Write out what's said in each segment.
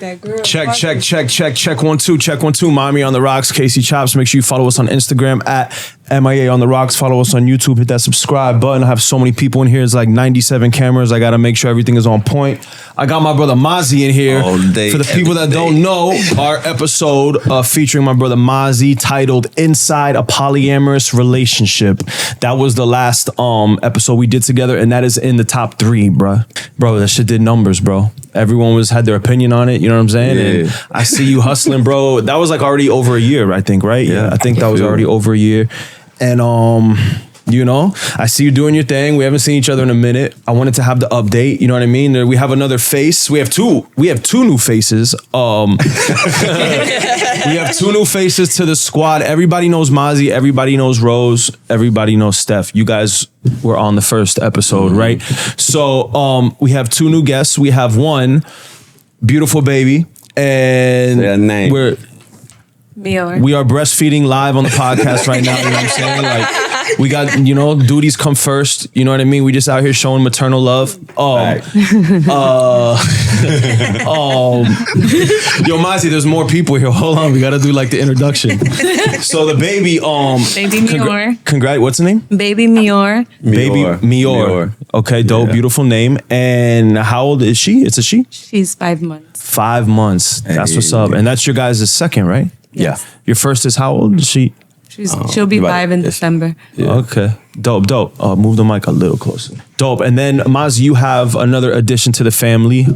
That girl. Check 1 2. Check 1 2. Miami on the Rocks, Casey Chops. Make sure you follow us on Instagram at MIA on the Rocks. Follow us on YouTube. Hit that subscribe button. I have so many people in here. It's like 97 cameras. I got to make sure everything is on point. I got my brother Mazi in here. All day, for the people that don't know, our episode featuring my brother Mazi titled Inside a Polyamorous Relationship. That was the last episode we did together, and that is in the top 3, bro. Bro, that shit did numbers, bro. Everyone had their opinion on it, you know what I'm saying? Yeah. And I see you hustling, bro. That was like already over a year, I think, right? Yeah. I think that was already over a year. And you know, I see you doing your thing. We haven't seen each other in a minute. I wanted to have the update, you know what I mean? We have another face. We have two new faces. We have 2 new faces to the squad. Everybody knows Mazi, everybody knows Rose, everybody knows Steph. You guys were on the first episode, right? So we have 2 new guests. We have one beautiful baby, and name. we are breastfeeding live on the podcast right now. You know what I'm saying? Like, we got, you know, duties come first. You know what I mean? We just out here showing maternal love. Yo, Mazi, there's more people here. Hold on, we gotta do like the introduction. So the baby, Baby Mior. What's the name? Baby Mior. Baby Mior. Okay, dope, beautiful name. And how old is she? It's a she? She's 5 months. 5 months. That's what's up. And that's your guys' second, right? Yes. Yeah. Your first is how old is she? She'll be 5 in December. Yeah. Okay. Dope. Move the mic a little closer. Dope. And then Mazi, you have another addition to the family.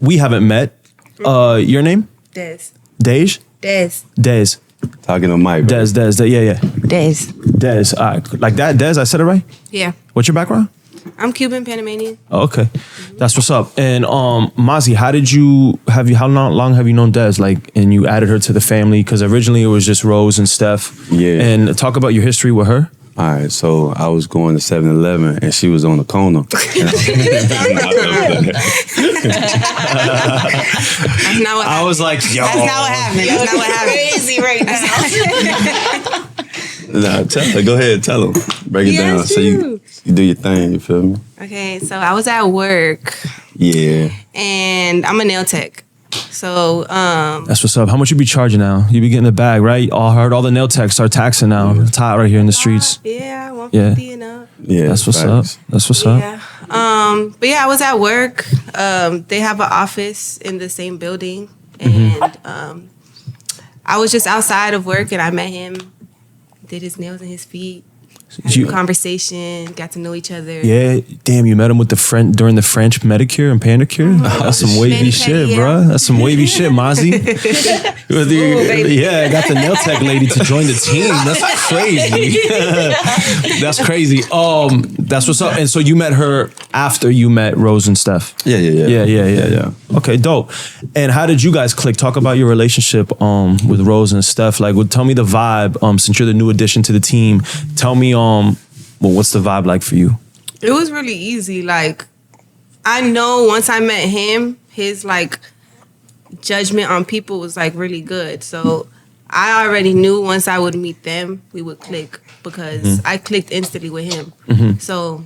We haven't met. Your name? Des. Dej? Des. Talking to Mike. Des. Yeah. Des. All right. Like that, Des? I said it right? Yeah. What's your background? I'm Cuban Panamanian. Oh, okay. That's what's up. And Mazi, how long have you known Des? Like, and you added her to the family? Because originally it was just Rose and Steph. Yeah. And talk about your history with her. All right, so I was going to 7-Eleven and she was on the corner. That's not what I was like, yo. That's not what happened. That's not what happened. Crazy right now. Nah, go ahead, tell them. Break it down. So you do your thing, you feel me? Okay, so I was at work. Yeah. And I'm a nail tech. So that's what's up. How much you be charging now? You be getting the bag, right? I heard all the nail techs start taxing now. It's hot right here in the streets. Yeah, 150 and up. Yeah. That's what's up. That's what's up. Yeah. But yeah, I was at work. They have an office in the same building. And I was just outside of work and I met him, did his nails and his feet. Had a conversation, got to know each other. Yeah, damn, you met him with during the French medicure and panicure? That's some wavy shit, bro. That's some wavy shit, Mazi. Yeah, I got the nail tech lady to join the team. That's crazy. That's crazy. That's what's up. And so you met her after you met Rose and Steph? Yeah. Okay, dope. And how did you guys click? Talk about your relationship with Rose and Steph. Like, tell me the vibe. Since you're the new addition to the team, tell me what's the vibe like for you? It was really easy. Like, I know once I met him, his like judgment on people was like really good. So I already knew once I would meet them, we would click because I clicked instantly with him. So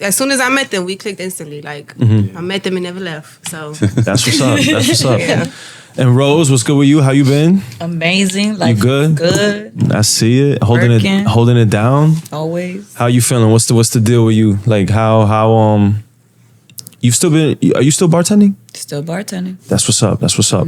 as soon as I met them, we clicked instantly. Like I met them and never left. So that's what's up. That's what's up. Yeah. And Rose, what's good with you? How you been? Amazing. Like, you good? Good. I see it. Holding it down. Always. How you feeling? What's the deal with you? Like how you've still been? Are you still bartending? Still bartending. That's what's up. That's what's up.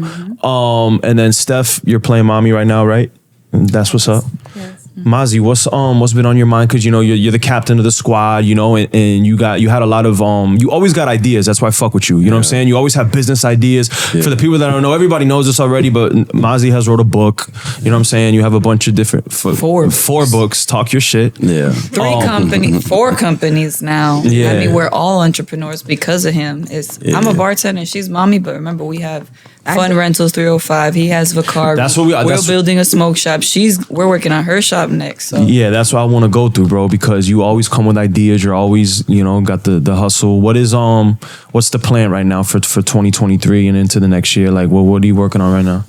And then Steph, you're playing mommy right now, right? That's what's up. Yes. Mazi, what's been on your mind? Because you know you're the captain of the squad, you know, and you had a lot of you always got ideas. That's why I fuck with you. You know what I'm saying? You always have business ideas. For the people that don't know, everybody knows this already, but Mazi has wrote a book. You know what I'm saying? You have a bunch of different four books. Talk your shit. Yeah. 4 companies now. Yeah. I mean, we're all entrepreneurs because of him. I'm a bartender and she's mommy, but remember we have Fun Rentals 305. He has Vicar. That's what we're building a smoke shop. We're working on her shop next. So. Yeah, that's what I want to go through, bro, because you always come with ideas. You're always, you know, got the hustle. What's the plan right now for 2023 and into the next year? Like, what are you working on right now?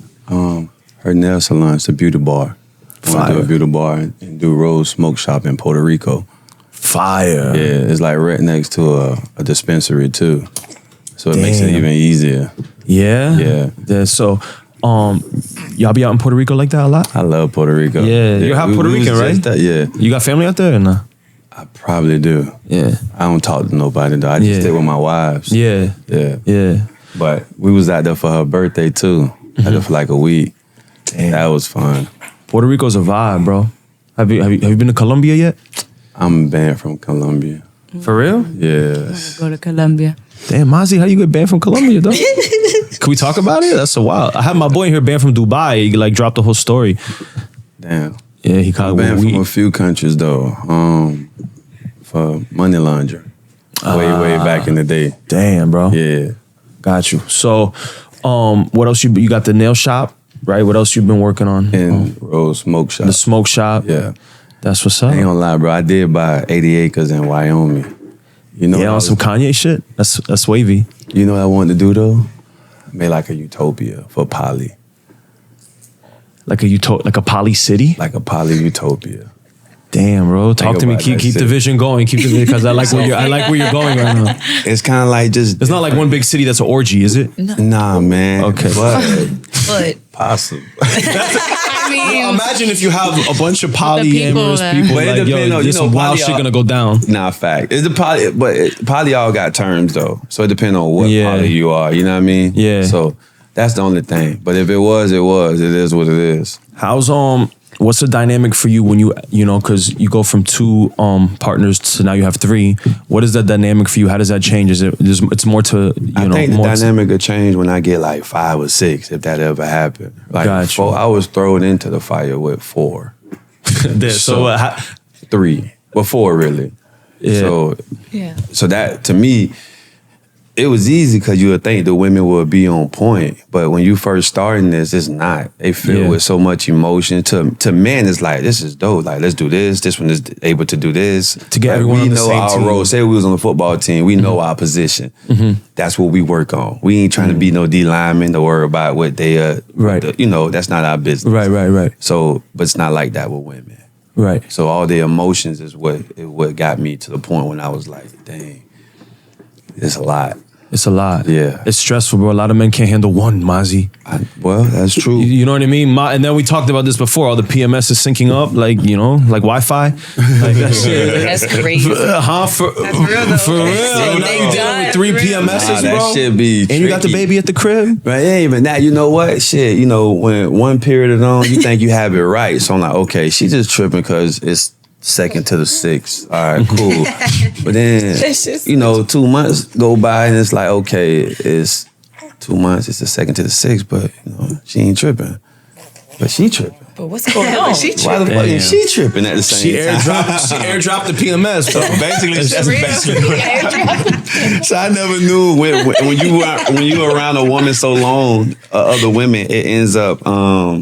Her nail salon is a beauty bar. I want to do a beauty bar and do Rose Smoke Shop in Puerto Rico. Fire. Yeah, it's like right next to a dispensary too. So it makes it even easier. Yeah. So, y'all be out in Puerto Rico like that a lot? I love Puerto Rico. Yeah. You're half Puerto Rican, right? Yeah. You got family out there or not? I probably do. Yeah. I don't talk to nobody though. I just stay with my wives. Yeah. Yeah. But we was out there for her birthday too. Out there for like a week. Damn. That was fun. Puerto Rico's a vibe, bro. Have you been to Colombia yet? I'm banned from Colombia. For real? Yeah. Go to Colombia. Damn, Mazi, how you get banned from Colombia, though? Can we talk about it? That's so wild. I have my boy in here banned from Dubai. He like dropped the whole story. Damn. Yeah, he caught banned from a few countries though. For money laundering. Way back in the day. Damn, bro. Yeah. Got you. So, what else you got the nail shop, right? What else you been working on? And Rose Smoke Shop. The smoke shop. Yeah. That's what's up. I ain't gonna lie, bro. I did buy 80 acres in Wyoming. You know, on some Kanye shit. That's wavy. You know what I wanted to do though? Made like a utopia for poly. Like a poly city? Like a poly utopia. Damn, bro. Talk to me. Keep the vision going. Keep the vision because I like where you're going right now. It's kind of like just. It's not like one big city that's an orgy, is it? No. Nah, man. Okay. But Possible. I mean, Imagine if you have a bunch of polyamorous people. But it Like, depends yo, on- this you know, wild poly shit all- gonna go down. Nah, fact. It's the poly, but poly all got terms though. So it depends on what Yeah. poly you are. You know what I mean? Yeah. So that's the only thing. But if it was, it was. It is what it is. How's what's the dynamic for you when you know, because you go from 2 partners to now you have 3. What is that dynamic for you? How does that change? It's more to I think the more dynamic will change when I get like 5 or 6, if that ever happened. Like Gotcha. before, I was thrown into the fire with 4. so 3. But 4 really. Yeah. yeah. So that to me, it was easy because you would think the women would be on point. But when you first starting this, it's not. They feel with so much emotion. To men, it's like, this is dope. Like, let's do this. This one is able to do this. To get Like, everyone we on the know same our team. role. Say we was on the football team, we know our position. That's what we work on. We ain't trying to be no D lineman to worry about what they Right. that's not our business. Right. So, but it's not like that with women. Right. So all the emotions is what got me to the point when I was like, dang, it's a lot. It's a lot. Yeah. It's stressful, bro. A lot of men can't handle one, Mazi. Well, that's true. You know what I mean? And then we talked about this before. All the PMS is syncing up, like, like Wi-Fi. Like that shit. That's crazy. Huh? For real, though. For real. Now you dealing with 3 PMSs, Nah, bro. that shit be And you got the tricky. baby at the crib? But it ain't even that. You know what? Shit, when one period is on, you think you have it right. So I'm like, okay, she just tripping because it's 2nd to the 6th. All right, cool. But then, That's just- 2 months go by and it's like, okay, it's 2 months. It's the 2nd to the 6th, but she ain't tripping. But she tripping. But what's going on? Why the fuck is she tripping at the same time? She airdropped the PMS, bro. Basically, that's basically. So I never knew when you were around a woman so long, other women, it ends up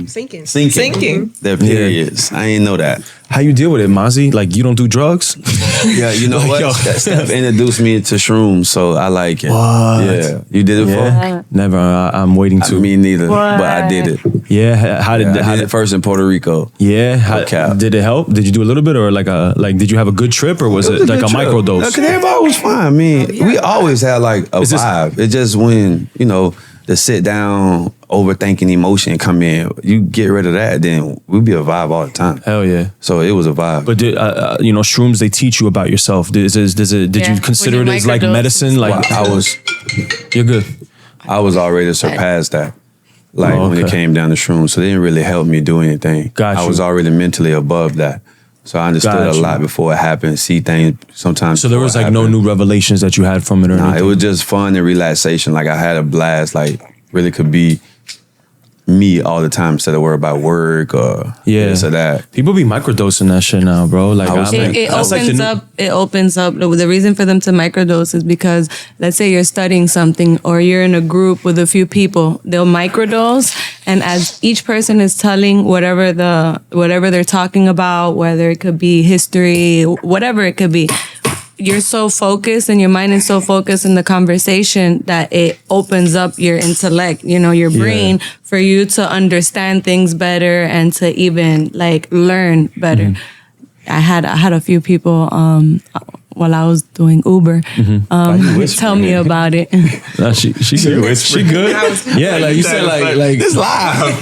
sinking their periods. I didn't know that. How you deal with it, Mazi? Like, you don't do drugs? Yeah, you know Like, what? yo. That Steph introduced me to shrooms, so I like it. What? Yeah, you did it for? Never. I'm waiting to. Me neither, but I did it. Yeah. How did I did it first in Puerto Rico. Yeah. Okay. Did it help? Did you do a little bit, or did you have a good trip, or was it like a micro dose? Because everybody was fine. I mean, we always had like a Is this- vibe. It's just when, the sit down, overthinking emotion come in, you get rid of that, then we be a vibe all the time. Hell yeah. So it was a vibe. But did, shrooms, they teach you about yourself. Did Yeah, you consider when it you as like microdose. medicine? Like you're good. I was already surpassed that. Like Oh, when it okay. came down to shrooms. So they didn't really help me do anything. Got I you. was already mentally above that. So I understood Got a you. lot before it happened, see things sometimes. So there before was it like no happened. new revelations that you had from it or Nah, anything? it was just fun and relaxation. Like I had a blast. Like really could be me all the time instead of worry about work or this or that. People be microdosing that shit now, bro. Like, It that's like the opens new- up. It opens up. The reason for them to microdose is because, let's say you're studying something or you're in a group with a few people, they'll microdose, and as each person is telling whatever they're talking about, whether it could be history, whatever it could be, you're so focused and your mind is so focused in the conversation that it opens up your intellect, your brain, for you to understand things better and to even like learn better. I had a few people while I was doing Uber. Why you whispering? Tell me about it. Nah, she good. She good. Yeah, like you said, like it's live.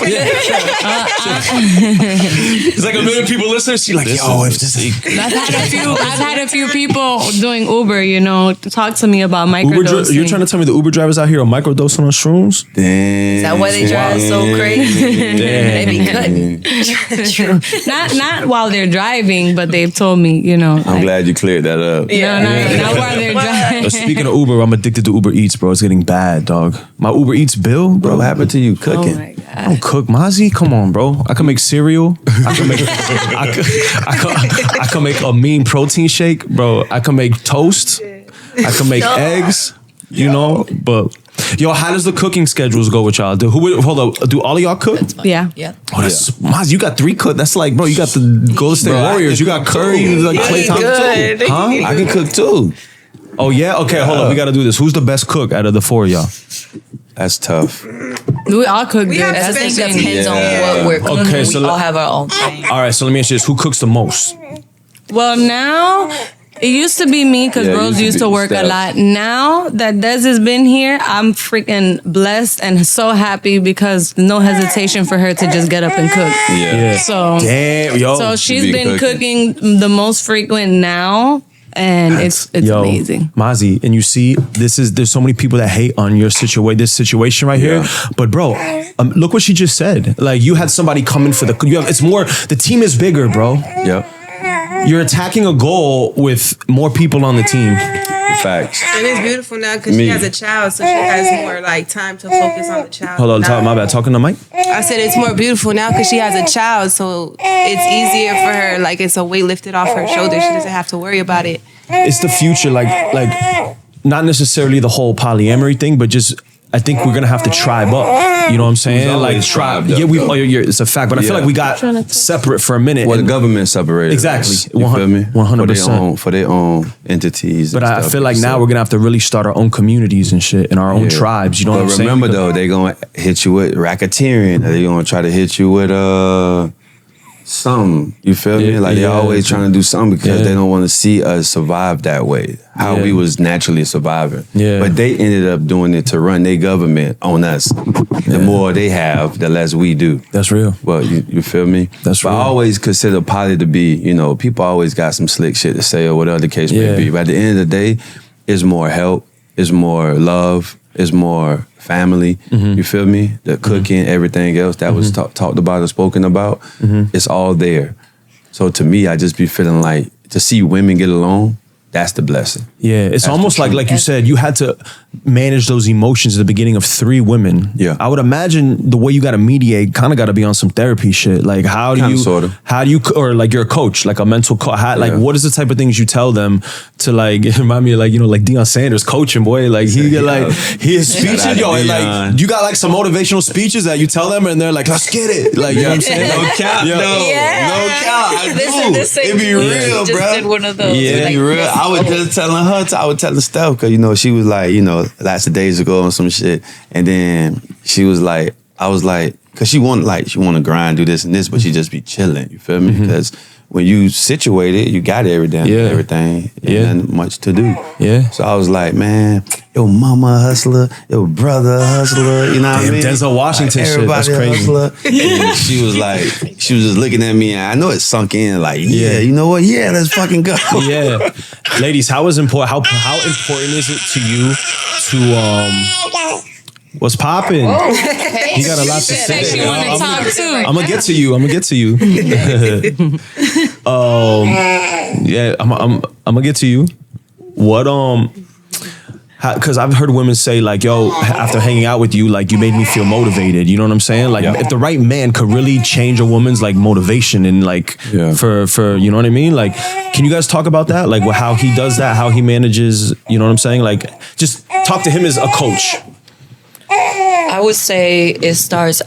it's like a million people listening. She like, yo, if this is I've had a few people doing Uber, you know, talk to me about microdosing. You're trying to tell me the Uber drivers out here are microdosing on shrooms? Damn. Is that why they drive so crazy? They be cutting. Not while they're driving, but they've told me, you know. I'm glad you cleared that up. Not while they're driving. But speaking of Uber, I'm addicted to Uber Eats, bro. It's getting bad, dog. My Uber Eats bill, bro. What happened to you Oh cooking? my God. I don't cook, Mazi. Come on, bro. I can make cereal. I can make a mean protein shake, bro. I can make toast. I can make eggs. You know, but yo, how does the cooking schedules go with y'all? Hold up, do all of y'all cook? Yeah. Yeah. Oh, that's Mazi. You got 3 cook. That's like, bro. You got the Golden State Bro, I Warriors. can You got cook Curry. too. You got Klay Thompson too. Huh? I can cook too. Oh yeah. Okay, hold up. We got to do this. Who's the best cook out of the 4 of y'all? That's tough. We all cook We good. have That's I think the that thing. depends on Yeah. what we're cooking. Okay, so we all have our own thing. All right. So let me ask you this: who cooks the most? Well, now it used to be me because Yeah, it Rose used to used be to work a Steph. lot. Now that Des has been here, I'm freaking blessed and so happy because no hesitation for her to just get up and cook. Yeah. So, Damn, yo. so she's be been cooking. cooking the most frequent now, and it's Yo, amazing. Mazi, and you see, there's so many people that hate on your this situation right here. Yeah. But bro, look what she just said. Like you had somebody coming for it's more. The team is bigger, bro. Yep. You're attacking a goal with more people on the team. Facts. And it's beautiful now because Me. she has a child, so she has more like time to focus on the child. Hold on, now. my bad. Talking to Mike. I said it's more beautiful now because she has a child, so it's easier for her. Like it's a weight lifted off her shoulders. She doesn't have to worry about it. It's the future, like not necessarily the whole polyamory thing, but just I think we're gonna have to tribe up. You know what I'm saying? always Like tribe. tribed up, Yeah, though. it's a fact. But I feel Yeah. like we got separate for a minute. Well, the and- government separated. Exactly. us, You feel me? 100%. For their own entities. But and I stuff. feel like So- now we're gonna have to really start our own communities and shit and our own Yeah. tribes. You know what I'm But saying? remember though, they gonna hit you with racketeering. Or they gonna try to hit you with something. You feel me? Yeah, Like they yeah. always trying to do something because Yeah. they don't want to see us survive that way. How Yeah. we was naturally surviving. Yeah. But they ended up doing it to run their government on us. The more they have, the less we do. That's real. Well, you feel me? That's but real. I always consider poly to be, people always got some slick shit to say or whatever the case Yeah. may be. But at the end of the day, it's more help, it's more love, it's more family. Mm-hmm. You feel me? The cooking, everything else that was talked about or spoken about, Mm-hmm. it's all there. So to me, I just be feeling like to see women get along, that's the blessing. Yeah, it's That's almost the like truth. you said, you had to manage those emotions at the beginning of 3 women. Yeah. I would imagine the way you got to mediate kind of got to be on some therapy shit. Like how do Kinda, you, sorta. how do you, or like you're a coach, like a mental coach. Like Yeah. what is the type of things you tell them to like it remind me of like like Deion Sanders coaching boy. Like he get like his speeches, Shout out yo, to and like Deion. you got like some motivational speeches that you tell them and they're like, let's get it. Like you know what I'm saying? No cap, Yeah. no. Yeah. No cap. I do. This It be real, just bro. did one of those. Yeah, like, be real. I was just telling her, I was telling Steph, because, she was like, lots of days ago on some shit. And then she was like, I was like, because she want to grind, do this and this, but she just be chilling. You feel me? Because when you situated, you got everything. Yeah. Everything. Yeah. And much to do. Yeah. So I was like, man, your mama a hustler, your brother a hustler, you know what I Damn, mean? Denzel Washington shit, that's everybody a crazy. hustler. And she was just looking at me, and I know it sunk in, like, Yeah. yeah, you know what? Yeah, let's fucking go. Yeah, ladies, how important is it to you to what's popping? He got a lot to say. She want to talk too. I'm gonna get to you. Yeah, I'm gonna get to you. What because I've heard women say like, yo, after hanging out with you, like you made me feel motivated. You know what I'm saying? Like if the right man could really change a woman's like motivation and like Yeah. for you know what I mean? Like, can you guys talk about that? Like how he does that, how he manages, you know what I'm saying? Like just talk to him as a coach. I would say it starts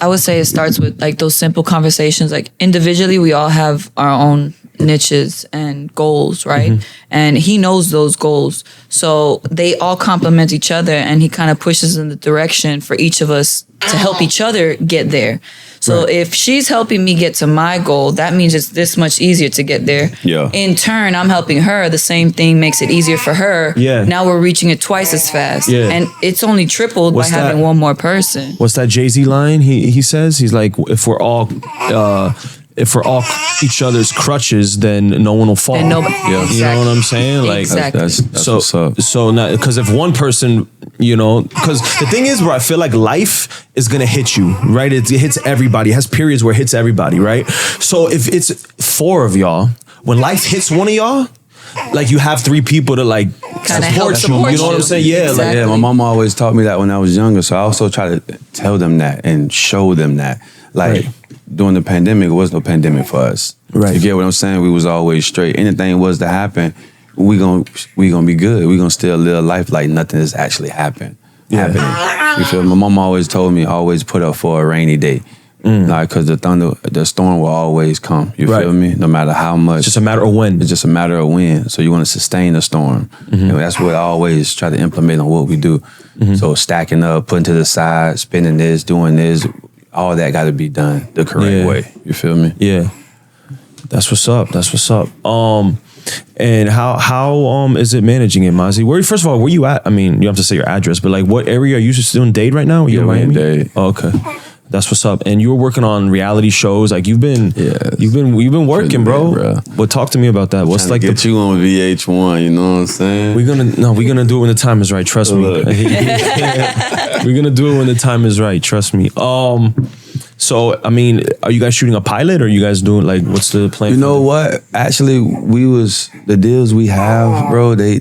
with like those simple conversations. Like individually, we all have our own niches and goals, right? And he knows those goals. So they all complement each other, and he kind of pushes in the direction for each of us to help each other get there. So if she's helping me get to my goal, that means it's this much easier to get there. Yeah. In turn, I'm helping her. The same thing makes it easier for her. Yeah. Now we're reaching it twice as fast. Yeah. And it's only tripled What's by having that? one more person. What's that Jay-Z line? He says, he's like, if we're all each other's crutches, then no one will fall. And nobody- Yeah. You know what I'm saying? Like, Exactly. That's so what's up. because if one person, because the thing is, bro, I feel like life is gonna hit you, right? It hits everybody. It has periods where it hits everybody, right? So if it's 4 of y'all, when life hits one of y'all, like you have 3 people to like Kinda help support you. You know what I'm saying? Yeah, Exactly. like Yeah, my mom always taught me that when I was younger. So I also try to tell them that and show them that. Like Right. during the pandemic, it was no pandemic for us. Right. You get what I'm saying? We was always straight. Anything was to happen, we gonna be good. We gonna still live life like nothing has actually happening. You feel me? My mom always told me always put up for a rainy day. Like, cause the storm will always come. You Right. feel me? No matter how much. it's just a matter of when. It's just a matter of when. So you want to sustain the storm. And that's what I always try to implement on what we do. So stacking up, putting to the side, spending this, doing this, all that got to be done the correct Yeah. way. You feel me? Yeah. That's what's up. That's what's up. And how is it managing it, Mazi? First of all, where you at? I mean, you have to say your address, but like what area are you just doing Dade right now? Are you in we in Miami? Dade. Oh, okay. That's what's up. And you were working on reality shows. Like you've been working, bro. Bro. But talk to me about that. What's like Get you on VH1, you know what I'm saying? we're gonna do it when the time is right. Trust me. Look. We're gonna do it when the time is right. Trust me. So I mean, are you guys shooting a pilot, or are you guys doing like what's the plan? You know what? Actually, the deals we have, bro, they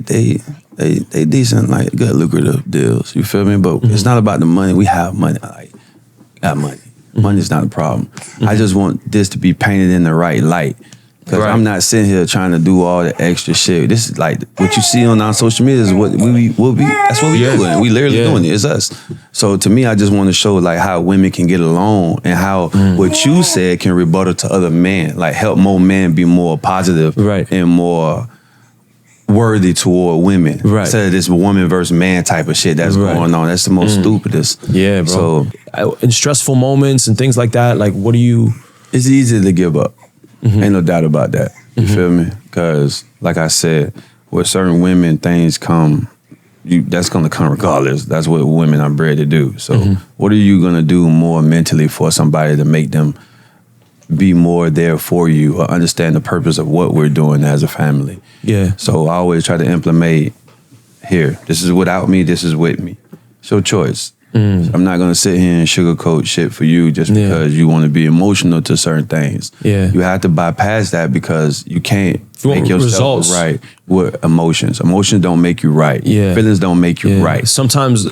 decent, like good lucrative deals. You feel me? But it's not about the money. We have money. Like, got money. Money's not a problem. I just want this to be painted in the right light. Because Right. I'm not sitting here trying to do all the extra shit. This is like what you see on our social media is what we that's what we doing. We literally doing it. It's us. So to me, I just want to show like how women can get along and how what you said can rebuttal to other men. Like help more men be more positive Right. and more worthy toward women. Right. Instead of this woman versus man type of shit that's Right. going on. That's the most stupidest. Yeah, bro. So In stressful moments and things like that, like what do you? it's easy to give up. Ain't no doubt about that. You feel me? Because, like I said, with certain women, things come. That's gonna come regardless. That's what women are bred to do. So, what are you gonna do more mentally for somebody to make them be more there for you or understand the purpose of what we're doing as a family? Yeah. So I always try to implement here. This is without me. This is with me. It's your choice. I'm not gonna sit here and sugarcoat shit for you just Yeah. because you want to be emotional to certain things. Yeah. You have to bypass that because you can't You want make yourself results. right with emotions. Emotions don't make you right. Yeah. Feelings don't make you Yeah. right. Sometimes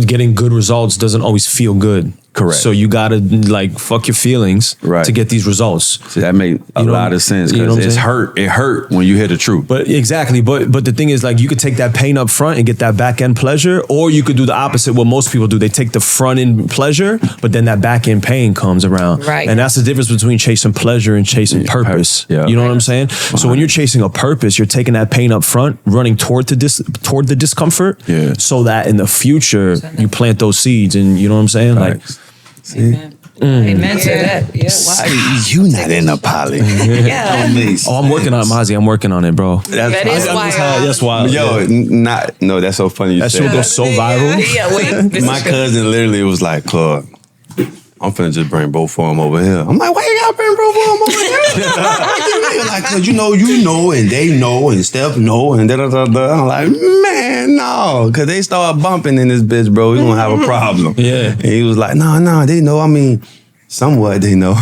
getting good results doesn't always feel good. Correct. So you gotta like fuck your feelings Right. to get these results. So that make a You know- lot of sense you know because what I'm it's saying? hurt. It hurt when you hear the truth. But exactly, but the thing is, like, you could take that pain up front and get that back end pleasure, or you could do the opposite. What most people do, they take the front end pleasure, but then that back end pain comes around. Right. And that's the difference between chasing pleasure and chasing purpose. Yeah. You know what I'm saying? So when you're chasing a purpose, you're taking that pain up front, running toward the discomfort, Yeah. so that in the future you plant those seeds. And you know what I'm saying? Like, Facts. Amen. Amen to that. Yeah. Wow. You not in a poly. Yeah. oh, I'm working on it, Mazi. I'm working on it, bro. That is wild. That's wild. Yo, no, that's so funny. You That said shit will go so viral. Yeah, wait. This My is- cousin literally was like, "Claude, I'm finna just bring both of them over here." I'm like, "Why you gotta bring both of them over here?" Like, "Cause you know, and they know, and Steph know, and da da da da." I'm like, "Man, no," cause they start bumping in this bitch, bro. We gonna have a problem. Yeah. And he was like, "No, they know. I mean, somewhat they know."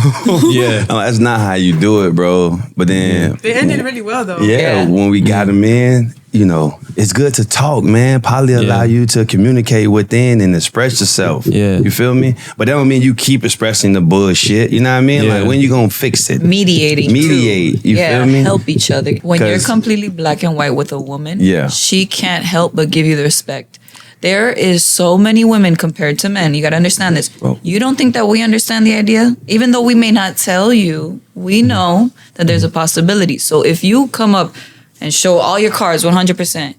Yeah. I'm like, that's not how you do it, bro. But then, They ended really well though. yeah, Yeah. when we got them in, you know, it's good to talk, man. Poly allow you to communicate within and express yourself. Yeah. You feel me? But that don't mean you keep expressing the bullshit. You know what I mean? Yeah. Like, when you gonna fix it? Mediating. Mediate, too. you yeah, feel me? help each other. When you're 'Cause- completely black and white with a woman, Yeah. she can't help but give you the respect There is so many women compared to men. You got to understand this. You don't think that we understand the idea? Even though we may not tell you, we know that there's a possibility. So if you come up and show all your cards 100%,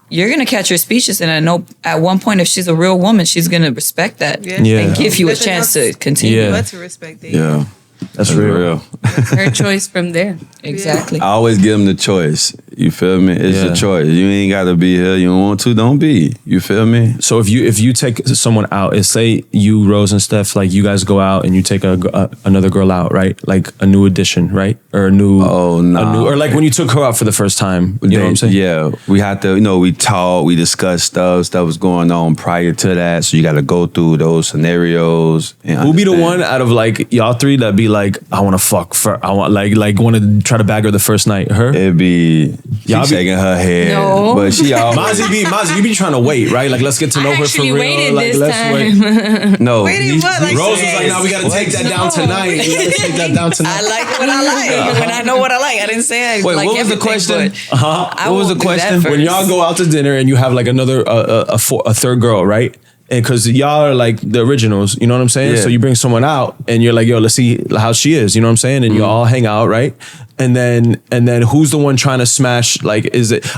you're going to catch her speeches. And I know at one point, if she's a real woman, she's going to respect that and give you a chance to continue. Yeah. To respect it. Yeah. That's real. Her choice from there. Exactly. I always give them the choice. You feel me? It's a choice. You ain't got to be here. You don't want to, don't be. You feel me? So if you take someone out, and say you, Rose and Steph, like you guys go out and you take another girl out, right? Like a new addition, right? Or a new, or like when you took her out for the first time. You know what I'm saying? Yeah, we had to. We talk, we discuss stuff was going on prior to that. So you got to go through those scenarios. Who be the one out of like y'all three that be like, I want to fuck for, I want like want to try to bag her the first night? Her? It'd be y'all shaking her head, but she all Mazi, you be trying to wait, right? Like let's get to know her for real. Waited like this let's time. wait. No, Rose was like, "No, we got to take that down tonight. We got to take that down tonight." I like what I like. When I know what I like, I didn't say I Wait, like what was the question? What was the question? When y'all go out to dinner and you have like another a third girl, right? And because y'all are like the originals, you know what I'm saying? Yeah. So you bring someone out and you're like, yo, let's see how she is, you know what I'm saying? And you all hang out, right? And then who's the one trying to smash? Like,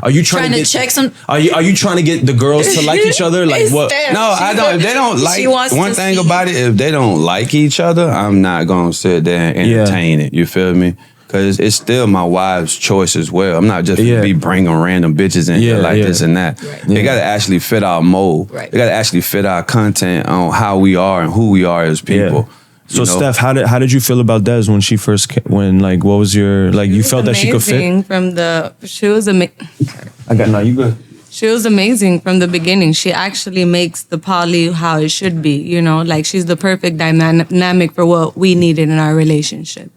are you trying to get, check some? Are you trying to get the girls to like each other? Like what? No, I don't. If they don't like, one thing about it, if they don't like each other, I'm not gonna sit there and entertain it. You feel me? Because it's still my wife's choice as well. I'm not just gonna be bringing random bitches in here like this and that. Right. They gotta actually fit our mold. Right. They gotta actually fit our content on how we are and who we are as people. Yeah. So Steph, how did you feel about Des when she first came, what was your you felt that she could fit? She was amazing. You good. She was amazing from the beginning. She actually makes the poly how it should be, like she's the perfect dynamic for what we needed in our relationship.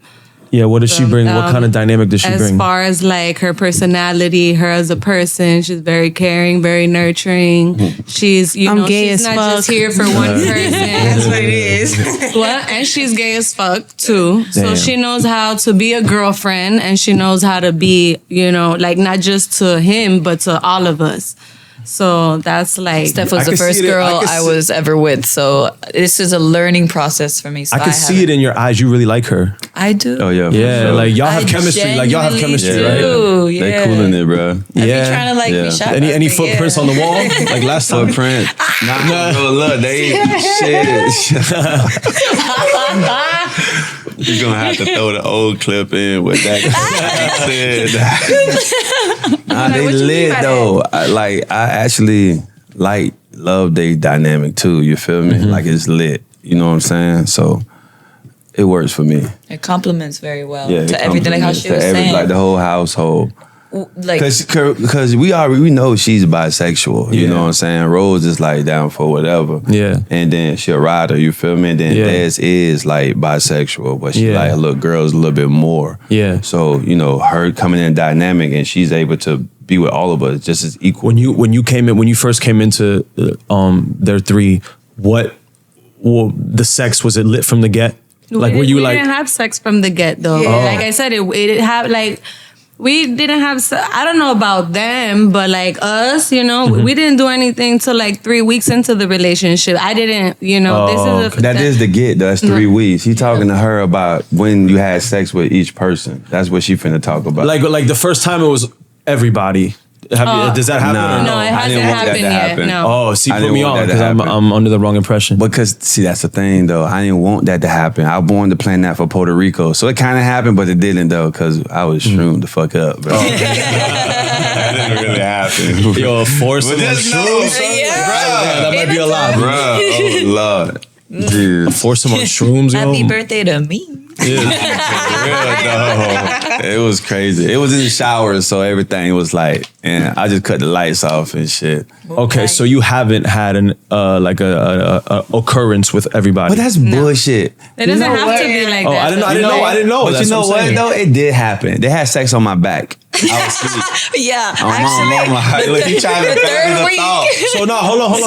Yeah, what does she bring? What kind of dynamic does she bring? As far as like her personality, her as a person, she's very caring, very nurturing. She's, she's not just here for one person. That's what it is. And she's gay as fuck too. Damn. So she knows how to be a girlfriend and she knows how to be, like not just to him, but to all of us. So that's like... Steph was the first girl I was ever with. So this is a learning process for me. So I can see it in your eyes. You really like her. I do. Oh, yeah. Yeah, sure. Like y'all have chemistry. Like y'all have chemistry, right? Yeah. They cool in it, bro. I be trying to be shot. Any footprints on the wall? Like last time? Footprint. No, look, they shit. You're gonna have to throw the old clip in with that said. Nah, they lit though. I actually love their dynamic too. You feel me? Mm-hmm. Like it's lit. You know what I'm saying? So it works for me. It complements very well to everything. Like how she was saying, like the whole household. Like, because we know she's bisexual. You know what I'm saying? Rose is like down for whatever. Yeah. And then she a rider, you feel me? And then Des is like bisexual, but she like little girls a little bit more. Yeah. So, her coming in dynamic and she's able to be with all of us just as equal. When you first came into their three, the sex, was it lit from the get? Like we didn't have sex from the get though. Yeah. Like I said, it had like we didn't have. I don't know about them, but like us, we didn't do anything till like 3 weeks into the relationship. I didn't, That is the get. That's 3 weeks. He talking to her about when you had sex with each person. That's what she finna talk about. Like the first time it was everybody. Does that happen? No, it hasn't happened yet. No. Oh, see, put me on because I'm under the wrong impression. Because see, that's the thing though. I didn't want that to happen. I was born to plan that for Puerto Rico, so it kind of happened, but it didn't though because I was shroomed the fuck up, bro. That didn't really happen. Yo, force on shrooms, that might be a lot, bro. Oh Lord. Dude. Force him on shrooms, yo. Happy birthday to me. It was crazy. It was in the shower, so everything was like, and I just cut the lights off and shit. Okay, so you haven't had an a occurrence with everybody. But that's bullshit. It doesn't have to be like that. I didn't know. But that's you know what though? It did happen. They had sex on my back. I was asleep. Yeah, actually. Look, you trying to third week. So no, hold on.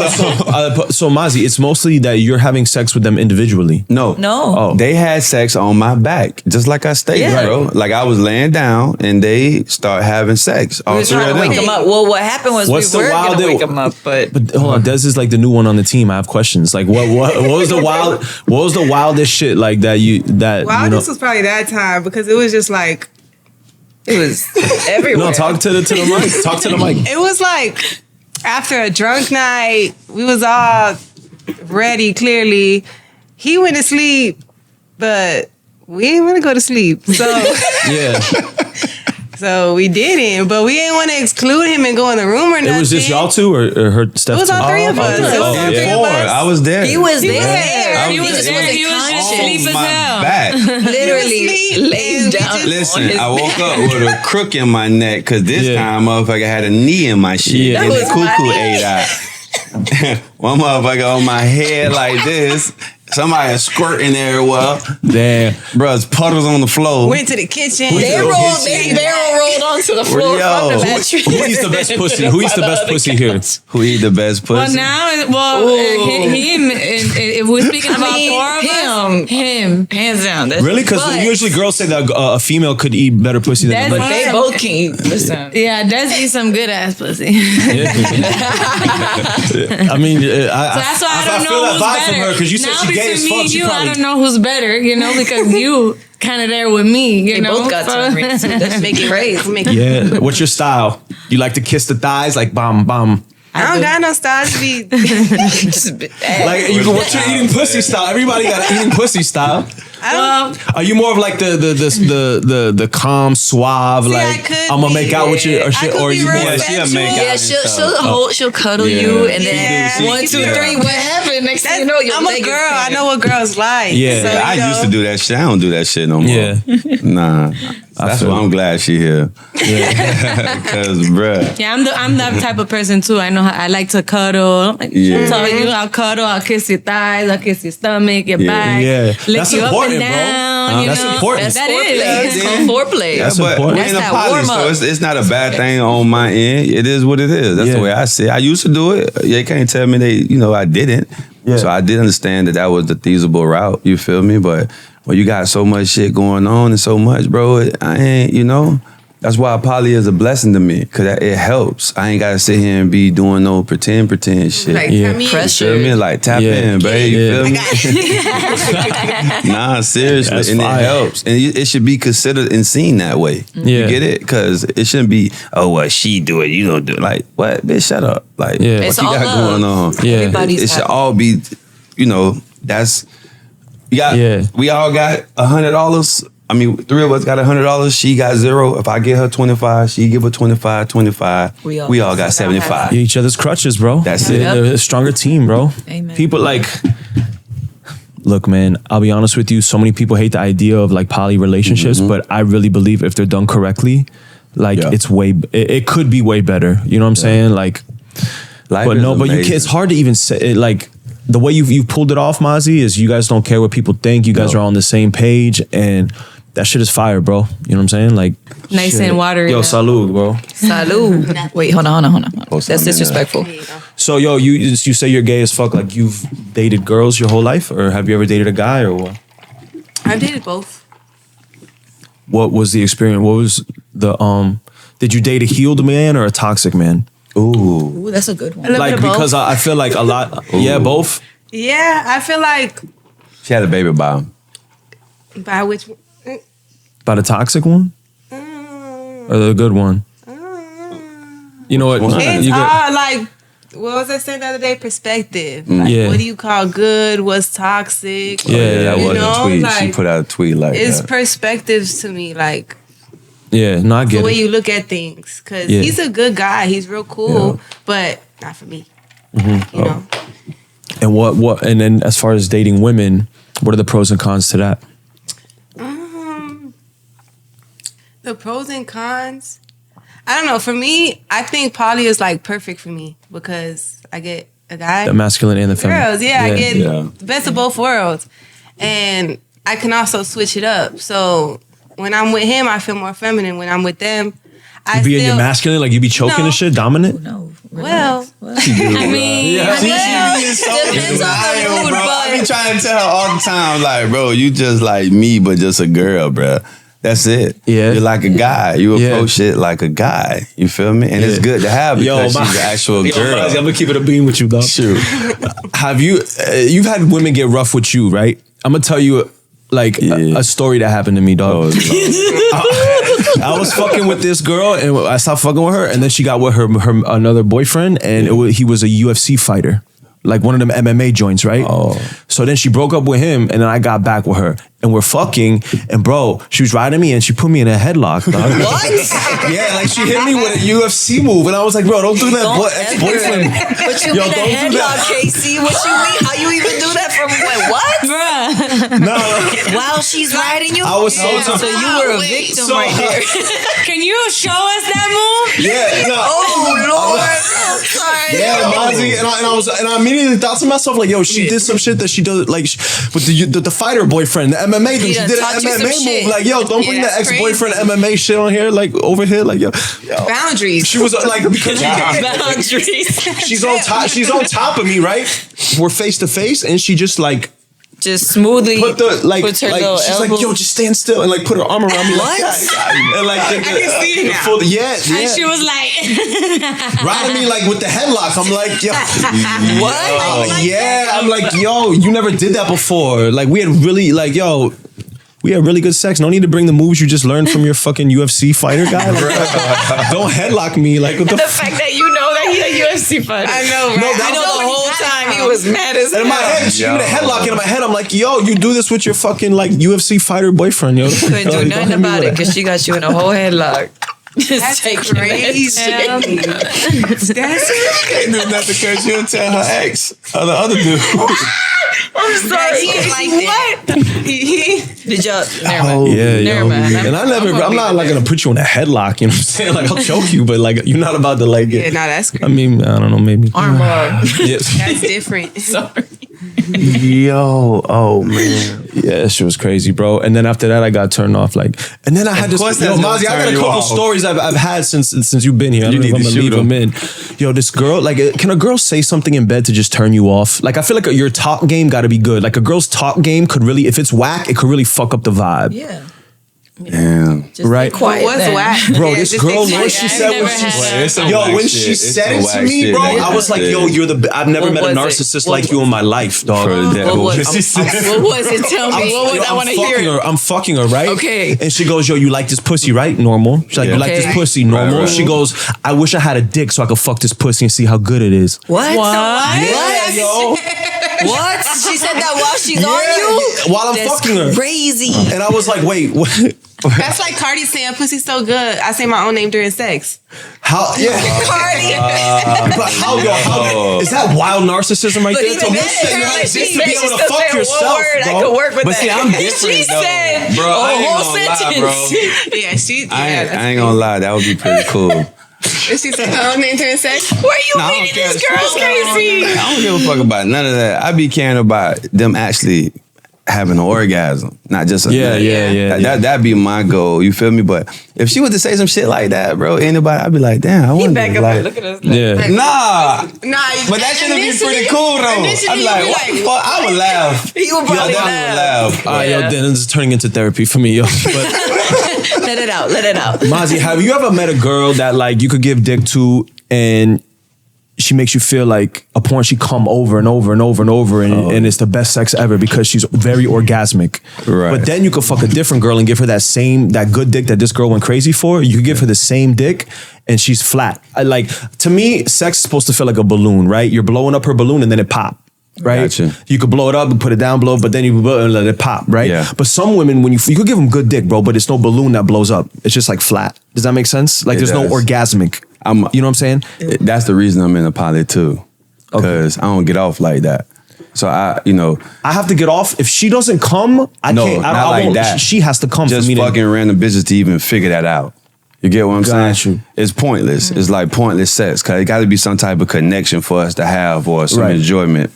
So Mazi, it's mostly that you're having sex with them individually. No. Oh. They had sex on my back, just like I stated, Yeah. bro. Like I was laying down and they start having sex. We All were three trying of to wake them. him up. Well, what happened was What's we the were going wild- to wake him up, but Hold on, Des is like the new one on the team. I have questions. Like, what was the wildest shit like that you Wow, know? this was probably that time because it was just like it was everywhere. No, talk to the mic. Talk to the mic. it was like after a drunk night, we was all ready. Clearly, he went to sleep, but we didn't want to go to sleep. So. Yeah, So we didn't, but we didn't want to exclude him and go in the room or nothing. it was just y'all two or her Steph. It was all three of us. It was all And three of four. us. I was there. He was there. I He was just there. wasn't He was conscious. asleep as my hell. back. Literally He was asleep, laid and we down. just- Listen, on his I woke back. up with a crook in my neck because this Yeah. time motherfucker had a knee in my shit. Yeah. And That the was my cuckoo knee. ate out. One motherfucker on my head like this. Somebody is squirting everywhere. Damn. Bruh, puddles on the floor. Went to the kitchen. They barrel rolled onto the floor Yo. from the mattress. Who eats the best pussy? Who eats the best pussy here? Who eat the best Well, pussy? now, him. If we're speaking about four of us, him. Hands down. That's Really? Because but usually girls say that a female could eat better pussy than a That's man. they both can eat. Listen. Yeah, does eat some good ass pussy. I mean, That's why I don't feel know that who's vibe better. from her because you said Now she gay as between me fuck. and She you, I probably don't know who's better, because you kind of there with me, They both got tongue rings too. That's Make it crazy. Make it. Yeah. What's your style? You like to kiss the thighs like bam bam. I don't got no style to be. Like what's your eating pussy style? Everybody got an eating pussy style. Are you more of like the calm, suave, I like could I'm gonna be. make out with you or I shit, could or be you real more? Yeah, she'll make sexual. out. Yeah, she'll cuddle Yeah. you, and then Yeah. 1, 2, 3, what happened? Next thing you know, your I'm leg a is girl. I bent. know what girls like. Yeah. So, I used to do that shit. I don't do that shit no more. Yeah. Nah. That's feel why it. I'm glad she here. Cause bruh. Yeah, I'm that type of person too. I know how I like to cuddle. Like, Yeah. So I'll cuddle. I'll kiss your thighs. I'll kiss your stomach, your back. Yeah. Lick That's you important, up and bro. down. That's important. That Foreplay. is. It's called foreplay. Yeah, That's but important. we ain't That's a that poly, warm-up. so it's not a bad thing on my end. It is what it is. That's Yeah. the way I see it. I used to do it. They can't tell me I didn't. Yeah. So I did understand that was the feasible route. You feel me? But when you got so much shit going on and so much, bro, I ain't, That's why poly is a blessing to me, because it helps. I ain't got to sit here and be doing no pretend shit. Like, Yeah. I mean, You Pressure. feel me? Like tap Yeah. in, babe. You Yeah. feel me? Nah, seriously, That's and fire. it helps, and it should be considered and seen that way. Yeah. You get it? Because it shouldn't be, oh, well, she do it, you don't do it. Like, what, bitch? Shut up. Like, Yeah. what It's you all got love. going on? Yeah. Everybody's It should happy. all be, that's we all got $100. I mean, three of us got $100. She got $0. If I get her 25, she give her 25. We We all all got 75. Each other's crutches, bro. That's it. They're a stronger team, bro. Amen. People like, look, man, I'll be honest with you. So many people hate the idea of like poly relationships, but I really believe if they're done correctly, like Yeah. it could be way better. You know what I'm saying? Like, Life but is no, but you amazing. can't, it's hard to even say it. Like the way you pulled it off, Mazi, is you guys don't care what people think. You guys No. are on the same page, and that shit is fire, bro. You know what I'm saying? Like, Nice shit. and watery. Yo, salud, bro. Salud. Wait, hold on. Oh, That's something, disrespectful. So, yo, you say you're gay as fuck. Like, you've dated girls your whole life, or have you ever dated a guy, or what? I dated both. What was the experience? What was the Did you date a healed man or a toxic man? Ooh. Ooh, that's a good one. little Like, bit of because both. I feel like a lot. Yeah, both. Yeah, I feel like She had a baby by him. by which one? By the toxic one or the good one? You know what? It's You got- all like, what was I saying the other day? Perspective. Like, Yeah. what do you call good? What's toxic? Yeah, that you was know, a tweet. She like, put out a tweet like it's that. perspectives to me, like yeah, no, I the get way it. you look at things. Because Yeah. he's a good guy. He's real cool, but not for me. Mm-hmm. You know? And what? And then as far as dating women, what are the pros and cons to that? The pros and cons. I don't know. For me, I think poly is like perfect for me because I get a guy, The masculine and the feminine. girls. Yeah, I get Yeah. the best of both worlds, and I can also switch it up. So when I'm with him, I feel more feminine. When I'm with them, You being your masculine, like you be choking and shit, dominant? No. Well, I mean, Depends on the mood, bro. but- I be trying to tell her all the time, like, bro, you just like me, but just a girl, bro. That's it. Yeah. You're like a guy. You approach shit like a guy. You feel me? And it's good to have because she's an actual girl. Mazi, I'm gonna keep it a beam with you, dog. Shoot. Have you? You've had women get rough with you, right? I'm gonna tell you like a story that happened to me, dog. I was fucking with this girl, and I stopped fucking with her, and then she got with her another boyfriend, and he was a UFC fighter. Like one of them MMA joints, right? Oh. So then she broke up with him, and then I got back with her. And we're fucking, and bro, she was riding me, and she put me in a headlock, dog. What? Yeah, like she hit me with a UFC move, and I was like, bro, don't do that, ex-boyfriend. But you Yo, mean a don't do headlock, that. Casey? What you mean? How you even do that from what? bruh. No, While she's riding you? I was so So you were a victim right there. Can you show us that move? yeah, no. Oh, Lord. I'm sorry. Yeah, Mazi, and I immediately thought to myself like, yo, she did some shit that she does like with the fighter boyfriend, the MMA dude. She done did taught an you some MMA shit. move. Like, yo, don't bring the that's ex-boyfriend crazy. MMA shit on here, like over here, like yo. boundaries. She was like because Boundaries. she's on top. She's on top of me, right? We're face to face, and she just like Just smoothly put the like puts her like little she's elbow. like, yo, just stand still, and like put her arm around me like What? that. And like I can see it now. yeah. And she was like, riding me like with the headlock. I'm like, yo, What? yeah. I'm like, yo, you never did that before. Like we had really like, yo, we had really good sex. No need to bring the moves you just learned from your fucking UFC fighter guy. Like, don't headlock me. Like what the The fuck? fact that you know that he's a UFC fighter. I know, right? No, I know the whole time he was mad as And in my head, she gave me the headlock, and in my head, I'm like, yo, you do this with your fucking like UFC fighter boyfriend, yo. couldn't do Like, don't nothing hit me about with it because she got you in a whole headlock. Just That's taking crazy. that shit. That's Can't do nothing because you'll tell her ex or the other dude. I'm sorry. he ain't like that. He Did y'all? Never mind. Oh, yeah, Never yo. mind. And I'm not like gonna put you in a headlock, you know what I'm saying? Like I'll choke you, but like you're not about to like yeah, it. no, that's I crazy. mean, I don't know, maybe. Armbar. Yes. That's different. Sorry. Yo, oh man. Yeah, that shit was crazy, bro. And then after that, I got turned off. Like, and then I had this. course Yo, that's gonna Mazi, I got turn a you couple off. stories I've had since you've been here. I You don't know need if to I'm gonna shoot leave them in. Yo, this girl, like, can a girl say something in bed to just turn you off? Like, I feel like your talk game got to be good. Like, a girl's talk game could really, if it's whack, it could really fuck up the vibe. Yeah. Damn. Just Right. Be quiet. What's then. whack? Bro, Yeah, this just girl, explain what she that. said, never when she had said, It's some yo, whack when shit. she It's said some it to whack me, shit. bro, Like, I was like, that's yo, it. I've never What met a was it? narcissist What like you in my life, dog. For that What was, bullshit. what was it? Tell me. What was? I want to hear it. I'm fucking her, right? Okay. And she goes, yo, you like this pussy, right? Normal. She's like, Yeah. you like Okay. this pussy, normal. Right. She goes, I wish I had a dick so I could fuck this pussy and see how good it is. What? Yeah, yo. What? She said that while she's on Yeah, you? yeah, while I'm That's fucking her. crazy. And I was like, wait, what? That's like Cardi saying pussy's so good. I say my own name during sex. How? Yeah. Cardi. But how is that wild narcissism right But there? even To then, wish that you had she this to be still able to said fuck one yourself, word. I bro. could work with But that. see, I'm different, She though. said Bro, I a ain't whole gonna lie, sentence. bro. Yeah, she. I ain't gonna lie, that would be pretty cool. If she said her own name during sex. Where you Nah, I don't meeting care. these girls, Casey? I don't give a fuck about none of that. I be caring about them actually having an orgasm, not just a Yeah, nut. yeah, yeah. That'd be my goal. You feel me? But if she was to say some shit like that, bro, anybody, I'd be like, damn, I He wonder. back up Like, and look at us. Yeah. nah. Nah, But that should be initially- pretty cool though. I'd initially be you like, be what the fuck? I would laugh. He would Yo, probably that would laugh. laugh. All right, yo, Yeah. then it's turning into therapy for me, yo. But Let it out. Let it out. Mazi, have you ever met a girl that like you could give dick to and she makes you feel like a porn she come over and over and over and over and it's the best sex ever because she's very orgasmic. Right. But then you could fuck a different girl and give her that good dick that this girl went crazy for. You could give her the same dick and she's flat. To me, sex is supposed to feel like a balloon, right? You're blowing up her balloon and then it pop. Right, Gotcha. you could blow it up and put it down below, but then you blow it and let it pop, right? Yeah. But some women, when you could give them good dick, bro, but it's no balloon that blows up. It's just like flat. Does that make sense? Like It there's no does. orgasmic. You know what I'm saying? That's the reason I'm in a poly too. Because I don't get off like that. So I have to get off. If she doesn't come, I No, can't. not I like won't. that. She has to come just for me fucking to. random bitches to even figure that out. You get what I'm Got saying? you. It's pointless. It's like pointless sex because it got to be some type of connection for us to have or some Right. enjoyment.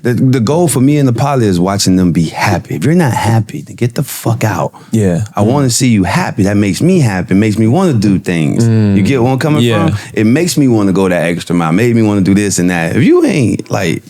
The goal for me in the poly is watching them be happy. If you're not happy, then get the fuck out. Yeah. I want to see you happy. That makes me happy. It makes me want to do things. You get where I'm coming Yeah. from? It makes me want to go that extra mile. Made me want to do this and that. If you ain't like,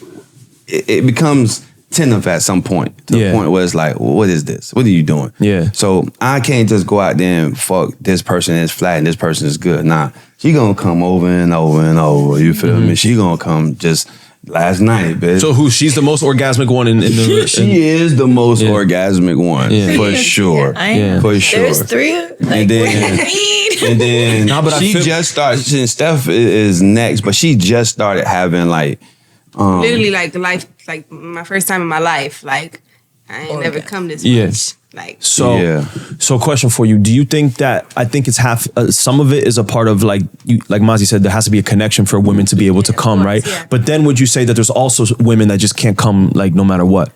it becomes tentative at some point. To the point where it's like, well, what is this? What are you doing? Yeah. So I can't just go out there and fuck this person is flat and this person is good. Nah, she gonna come over and over and over. You feel me? She gonna come just last night, bitch. So she's the most orgasmic one in the... She is the most orgasmic one, for sure. For sure. There's 3. And then Nah, but I she feel- just started. Steph is next, but she just started having like Literally like my first time in my life. Like I ain't never come this Yeah. much. Like So question for you. Do you think that, I think it's half, some of it is a part of like Mazi said, there has to be a connection for women to be able to come, course, right? yeah. But then would you say that there's also women that just can't come like no matter what?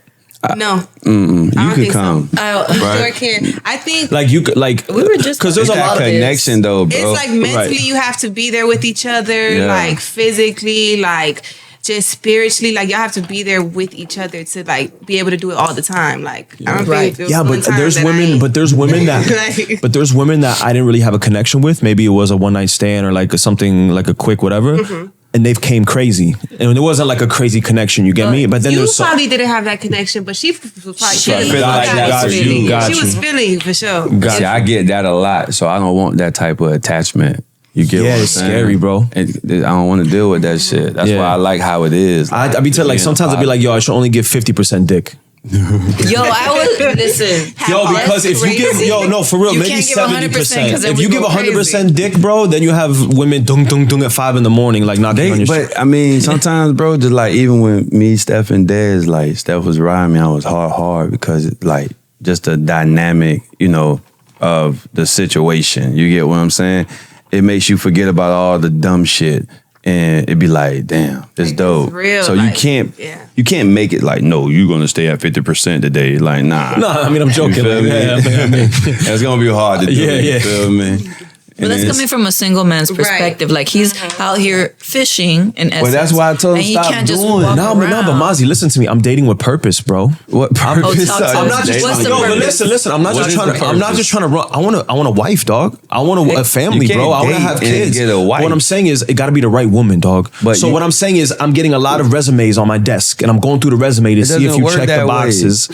no. you I don't could think come. So. I sure can. I think Like you could like, We were just because there's It's a that lot of connection though, bro. it's like mentally Right. you have to be there with each other, Yeah. like physically, like just spiritually, like y'all have to be there with each other to like be able to do it all the time. Like I don't Right. think there was Yeah, one but time there's that I women, ain't- but there's women that, Like- but there's women that I didn't really have a connection with. Maybe it was a one night stand or like something like a quick whatever, and they've came crazy, and it wasn't like a crazy connection. You get me? But then you there's probably didn't have that connection, but she was probably She feeling feel like that was for feeling you. it. Got She was you. feeling it for sure. See, I get that a lot, so I don't want that type of attachment. You get what I'm it's saying? scary, bro. And I don't want to deal with that shit. That's Yeah. why I like how it is. I be telling like sometimes I'd be like, yo, I should only give 50% dick. Yo, I would listen. Yo, because if you give, yo, no, for real, You maybe can't give 70%. 100% 'cause then If we you give go 100% dick, bro, then you have women dung dung dung at 5 a.m, like knocking on your shit. But I mean, sometimes, bro, just like even when me, Steph, and Dez, like Steph was riding me, I was hard because like just the dynamic, you know, of the situation. You get what I'm saying? It makes you forget about all the dumb shit. And it'd be like, damn, it's dope. real, so like, you can't make it like, no, you're gonna stay at 50% today. Like, nah. No, I mean, I'm joking. You feel Like, me? yeah, I mean, It's gonna be hard to do. Yeah, yeah. You feel me? But that's coming from a single man's perspective. Like he's out here fishing in essence. Well, that's why I told him and he stop can't just doing it. walk no, but around. Mazi, listen to me. I'm dating with purpose, bro. What purpose? talk to are us. I'm not you just What's dating? the yo, but purpose? listen. I'm not What just is trying the to. I'm not purpose? just trying to run. I want a wife, dog. I want a family, You bro. I want to can't have date and kids. get a wife. What I'm saying is, it got to be the right woman, dog. But so you- what I'm saying is, I'm getting a lot of resumes on my desk, and I'm going through the resume to see if doesn't you work check the that way. boxes,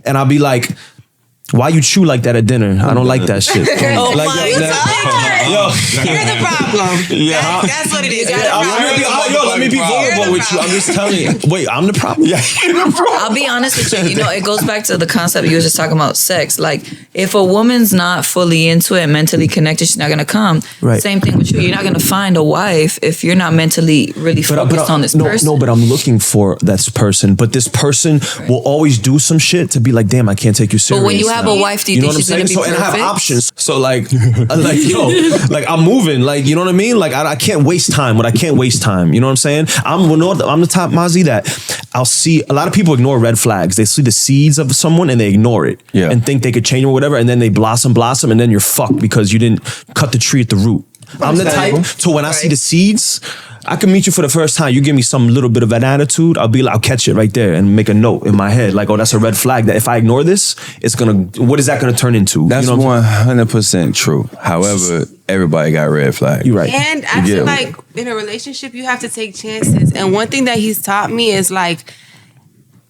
and I'll be like. Why you chew like that at dinner? I don't like that shit. Oh Like my Yo, You're the problem. That's what it is. You're the problem. let me be vulnerable with you. I'm just telling you. Wait, I'm the problem? Yeah. I'll be honest with you. You know, it goes back to the concept you were just talking about sex. Like, if a woman's not fully into it, mentally connected, she's not gonna come. Right. Same thing with you. You're not gonna find a wife if you're not mentally really focused on this person. No, but I'm looking for that person. But this person will always do some shit to be like, damn, I can't take you serious. But when you have a wife, do you, think she's gonna be So, perfect? and I have options. So like I'm moving. Like, you know what I mean? Like, I can't waste time. What I can't waste time. You know what I'm saying? I'm the type, Mazi, that I'll see a lot of people ignore red flags. They see the seeds of someone and they ignore it. Yeah. And think they could change them or whatever. And then they blossom, and then you're fucked because you didn't cut the tree at the root. I'm the type to when I see the seeds, I can meet you for the first time. You give me some little bit of an attitude, I'll catch it right there and make a note in my head. Like, oh, that's a red flag that if I ignore this, what is that gonna turn into? That's you know what I'm 100% true. However, everybody got red flags. You're right. And I You feel get me? like in a relationship, you have to take chances. And one thing that he's taught me is like,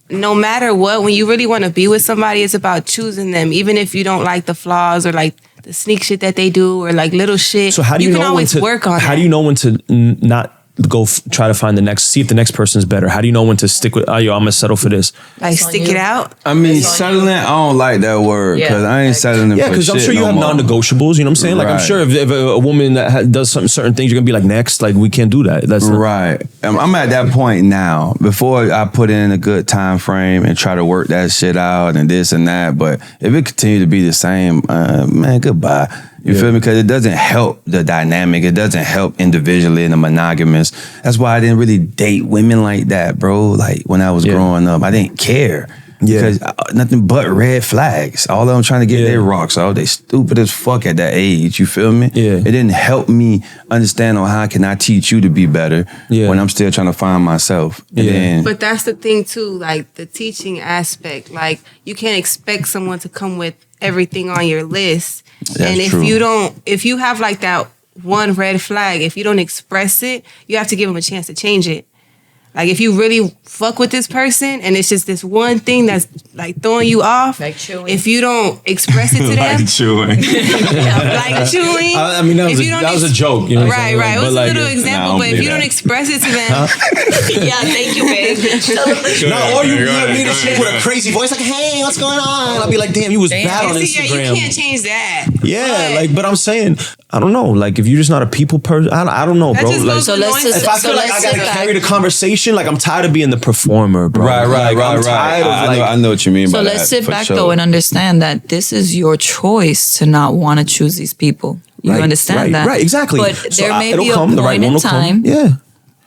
no matter what, when you really want to be with somebody, it's about choosing them, even if you don't like the flaws or like the sneak shit that they do or like little shit. So how do you, can know when always to work on How it. do you know when to not go try to find see if the next person's better? How do you know when to stick with? Oh, yo, I'm gonna settle for this. Like It's on stick you. it out? I mean, settling, I don't like that word because I ain't settling Yeah, for because shit I'm sure you no have more. non-negotiables. You know what I'm saying? Like, I'm Right. sure if a woman that does certain things, you're gonna be like, next, like, we can't do that. That's not- Right. I'm at that point now. Before I put in a good time frame and try to work that shit out and this and that. But if it continue to be the same, man, goodbye. You feel me? Because it doesn't help the dynamic. It doesn't help individually in the monogamous. That's why I didn't really date women like that, bro. Like when I was growing up, I didn't care. Because nothing but red flags. All of them trying to get their rocks off. They stupid as fuck at that age. You feel me? Yeah. It didn't help me understand on how can I teach you to be better when I'm still trying to find myself. And then, but that's the thing too, like the teaching aspect. Like you can't expect someone to come with everything on your list. And if true. if you have like that one red flag, if you don't express it, you have to give them a chance to change it. Like if you really fuck with this person and it's just this one thing that's like throwing you off, like chewing. If you don't express it to them, chewing. like chewing. I mean, that was a joke. You know what I'm Right. saying? It was But a little example, but if you don't express it to them, Yeah, thank you, babe. No, or you meet a chick with a crazy voice like, "Hey, what's going on?" I'll be like, "Damn, you was bad on Instagram." you can't change that. Yeah, but I'm saying, I don't know. Like, if you're just not a people person, I don't know, That bro. just Like, goes So let's just- if I feel like I gotta carry the conversation, like I'm tired of being the performer, bro. Right. I'm tired of I know what you mean by So that. let's sit for back sure. though and understand that this is your choice to not want to choose these people. You understand that? Right, exactly. But So there may it'll be a come, the right point one in will come. time Yeah.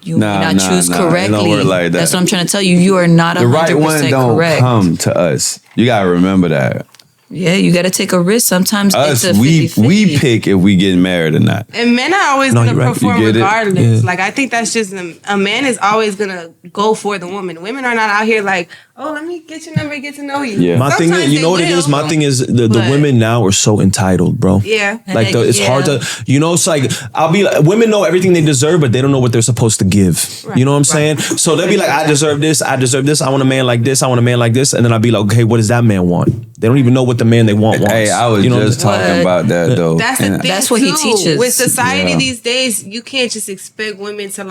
you may not choose It correctly. don't work like that. That's what I'm trying to tell you. You are not 100% The right one don't correct. come to us. You gotta remember that. Yeah, you got to take a risk. Sometimes Us, it's a 50-50. we pick if we get married or not. And men are always No, gonna you're right. perform You get it? regardless. Yeah. Like I think that's just a man is always gonna go for the woman. Women are not out here like, oh, let me get your number, get to know you. Yeah. My thing is, Sometimes you know what they it is? will. My thing is the But- women now are so entitled, bro. Yeah. Like it's hard to, it's like women know everything they deserve, but they don't know what they're supposed to give. You know what I'm saying? So they'll be like, I deserve this, I deserve this, I want a man like this, I want a man like this, and then I'll be like, okay, what does that man want? They don't even know what the man they want wants. Hey, I was you know just what I'm talking about that though. That's the And thing. That's what he too. teaches. With society Yeah. these days, you can't just expect women to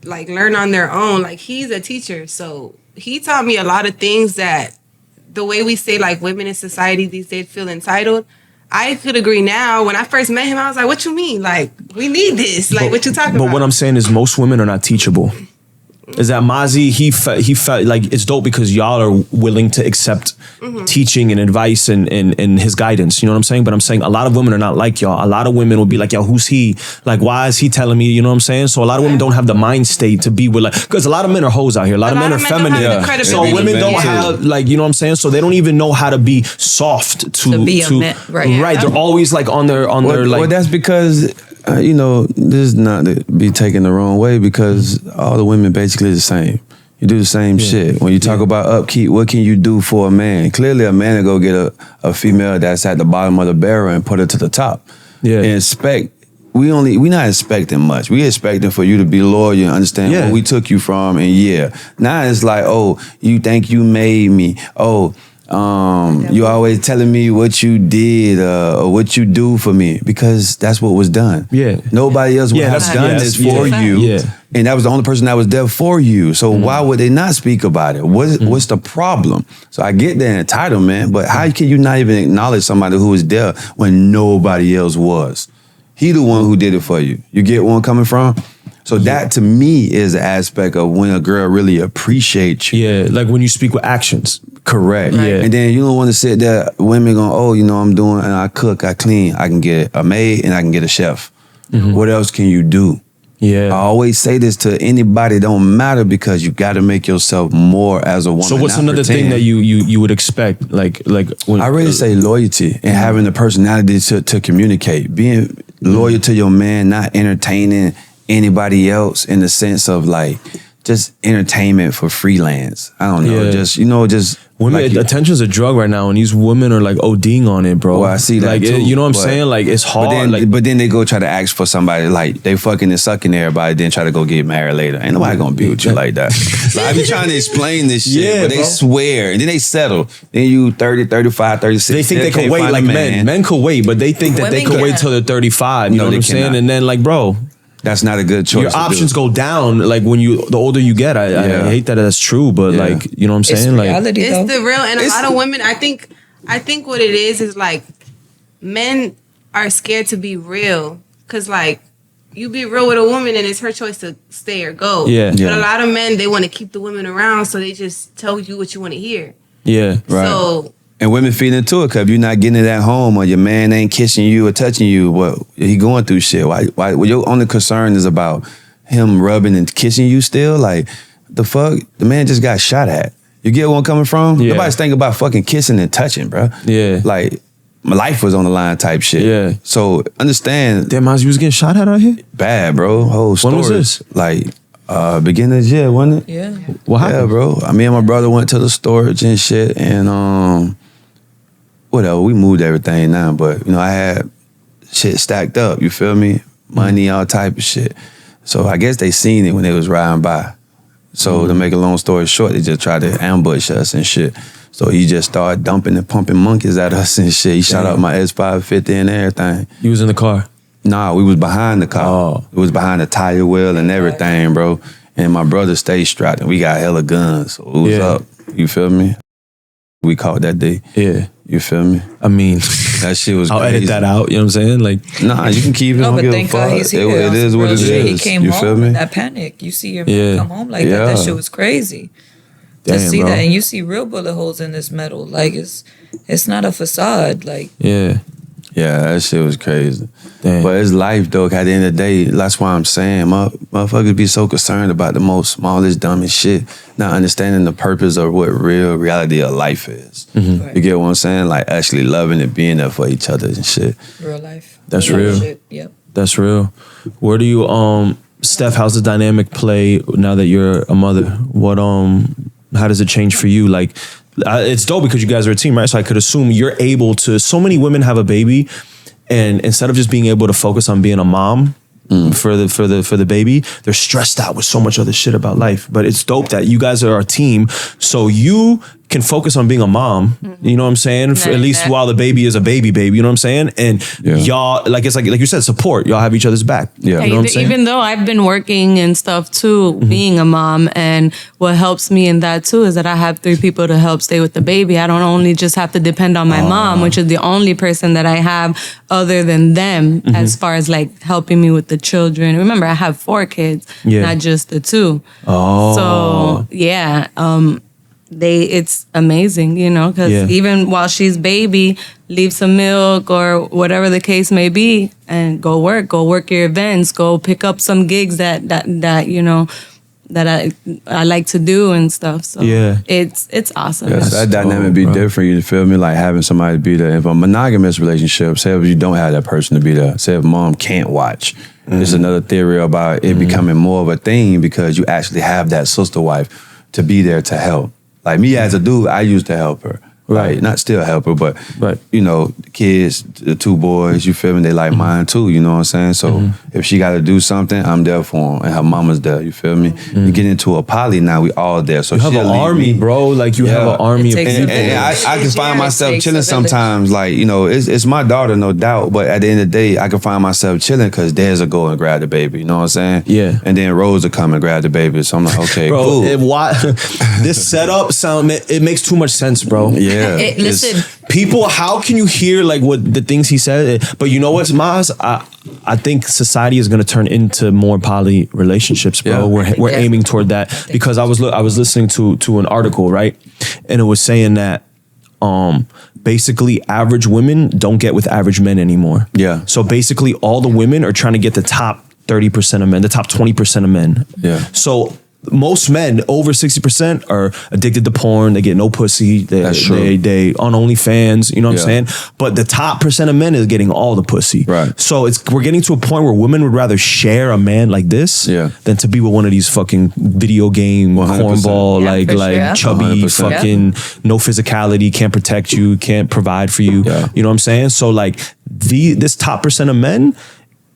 like learn on their own. Like he's a teacher, so he taught me a lot of things that the way we say like women in society these days feel entitled. I could agree now. When I first met him, I was like, "What you mean? Like we need this? Like what you talking about?" But what I'm saying is most women are not teachable. Is that Mazi, he felt like it's dope because y'all are willing to accept teaching and advice and his guidance. You know what I'm saying? But I'm saying a lot of women are not like y'all. A lot of women will be like, yo, who's he? Like, why is he telling me? You know what I'm saying? So a lot of women don't have the mind state to be with like, because a lot of men are hoes out here. A lot of men are don't feminine. have the Yeah. credibility. So women don't Yeah. have like, you know what I'm saying? So they don't even know how to be soft To be a man, right. Right. They're always like on their like. well, that's because this is not to be taken the wrong way because all the women basically the same. You do the same shit. When you talk about upkeep, what can you do for a man? Clearly, a man will go get a female that's at the bottom of the barrel and put her to the top. Yeah. And expect. We not expecting much. We expecting for you to be loyal and understand where we took you from. And now it's like, oh, you think you made me? Oh, you always telling me what you did or what you do for me because that's what was done. Yeah. Nobody else would have done this for you. Yeah. And that was the only person that was there for you. So why would they not speak about it? What's the problem? So I get the entitlement, but how can you not even acknowledge somebody who was there when nobody else was? He the one who did it for you. You get where I'm coming from? So that to me is an aspect of when a girl really appreciates you. Yeah, like when you speak with actions. Correct. Yeah. And then you don't want to sit there, women going, I'm doing, and I cook, I clean. I can get a maid and I can get a chef. What else can you do? Yeah. I always say this to anybody, it don't matter because you got to make yourself more as a woman. So what's not another thing pretend. that you would expect? Like when I really say loyalty and having the personality to communicate. Being loyal to your man, not entertaining anybody else in the sense of like just entertainment for freelance. I don't know. Yeah. Just women, like attention's a drug right now, and these women are like ODing on it, bro. Well, I see that like, too, you know what I'm but- saying? Like it's hard. But then they go try to ask for somebody like they fucking and sucking everybody, then try to go get married later. Ain't nobody gonna be with you like that. Like, I be trying to explain this shit, Yeah, but they bro. swear and then they settle. Then you 30, 35, 36. they think they still can can't wait find like a men. Men could wait, but they think that they Women could wait can't. till they're 35. You No, know what they I'm saying? cannot. And then like, bro, That's not a good choice. your to do. options go down. Like when the older you get, I hate that that's true, but Yeah. like, you know what I'm It's saying? Like, reality, It's though. the real, and a lot of women. I think what it is like men are scared to be real because like you be real with a woman and it's her choice to stay or go. Yeah. But Yeah. a lot of men they want to keep the women around, so they just tell you what you want to hear. yeah. Right. So And women feed into it because if you're not getting it at home or your man ain't kissing you or touching you, well, he going through shit. Why? Well, your only concern is about him rubbing and kissing you still? Like, the fuck? The man just got shot at. You get where I'm coming from? Yeah. Nobody's thinking about fucking kissing and touching, bro. Yeah. Like, my life was on the line type shit. Yeah. So understand, Damn, Mazi, you was getting shot at out here? bad, bro. Whole story. When was this? Like, beginning of the year, wasn't it? Yeah. What happened? Yeah, bro. Me and my brother went to the storage and shit, and whatever. We moved everything now, but you know, I had shit stacked up. You feel me? Money, all type of shit. So I guess they seen it when they was riding by. So to make a long story short, they just tried to ambush us and shit. So he just started dumping and pumping monkeys at us and shit. He shot up my S550 and everything. You was in the car. Nah, we was behind the car. Oh. It was behind the tire wheel and everything, bro. And my brother stayed strapped and we got hella guns. So it was Yeah. up. You feel me? We caught that day. Yeah. You feel me? I mean, That shit was I'll crazy. edit that out. You know what I'm saying? Like, Nah, you can keep it. No, I don't but give a thank God fuck. he's here. It on is some what real it shit. is. He came You home feel with me? that panic. You see your Yeah. man come home like that. Yeah. That shit was crazy. To damn, see bro. that, and you see real bullet holes in this metal. Like it's not a facade. Like Yeah. Yeah, that shit was crazy. Damn. But it's life, though. At the end of the day, that's why I'm saying, motherfuckers be so concerned about the most smallest, dumbest shit, not understanding the purpose of what real reality of life is. Right. You get what I'm saying? Like actually loving and being there for each other and shit. real life. That's Real real. shit. Yep. That's real. Where do you, Steph, how's the dynamic play now that you're a mother? What, how does it change for you? Like, it's dope because you guys are a team, right? So I could assume you're able to, so many women have a baby and instead of just being able to focus on being a mom for the baby, they're stressed out with so much other shit about life. But it's dope that you guys are a team. So you can focus on being a mom, you know what I'm saying? For, at least while the baby is a baby, you know what I'm saying? And y'all, like it's like you said, support. Y'all have each other's back. Yeah. You know what I'm saying? Even though I've been working and stuff too, being a mom, and what helps me in that too is that I have 3 people to help stay with the baby. I don't only just have to depend on my mom, which is the only person that I have other than them as far as like helping me with the children. Remember, I have 4 kids, not just the 2. Oh. So yeah, it's amazing, you know, because even while she's baby, leave some milk or whatever the case may be, and go work your events, go pick up some gigs that you know that I like to do and stuff. So it's awesome. Yes, that dynamic be different. You feel me? Like having somebody be there. If a monogamous relationship, say if you don't have that person to be there, say if mom can't watch. There's another theory about it becoming more of a thing because you actually have that sister wife to be there to help. Like me as a dude, I used to help her. Right. Not still help her, but you know, the kids, the 2 boys, you feel me? They like mine too, you know what I'm saying? So if she got to do something, I'm there for them, and her mama's there, you feel me? You get into a poly now, we all there. So you have an army, bro. Like you have an army of It takes people. And I can find myself takes chilling a village. sometimes, like, you know, it's my daughter, no doubt, but at the end of the day, I can find myself chilling because Dez will go and grab the baby, you know what I'm saying? Yeah. And then Rose will come and grab the baby, so I'm like, okay, Bro, cool. this setup it makes too much sense, bro. Yeah. Listen, People, how can you hear like what the things he said? But you know what, Maz? I think society is going to turn into more poly relationships, bro. Yeah. We're aiming toward that because I was listening to an article, right, and it was saying that basically average women don't get with average men anymore. Yeah. So basically, all the women are trying to get the top 30% of men, the top 20% of men. Yeah. So most men, over 60%, are addicted to porn. They get no pussy. That's true. They on OnlyFans. You know what I'm saying? But the top percent of men is getting all the pussy. Right. So we're getting to a point where women would rather share a man like this than to be with one of these fucking video game 100%. cornball, Yeah, like for sure. chubby 100%. fucking no physicality, can't protect you, can't provide for you. Yeah. You know what I'm saying? So like this top percent of men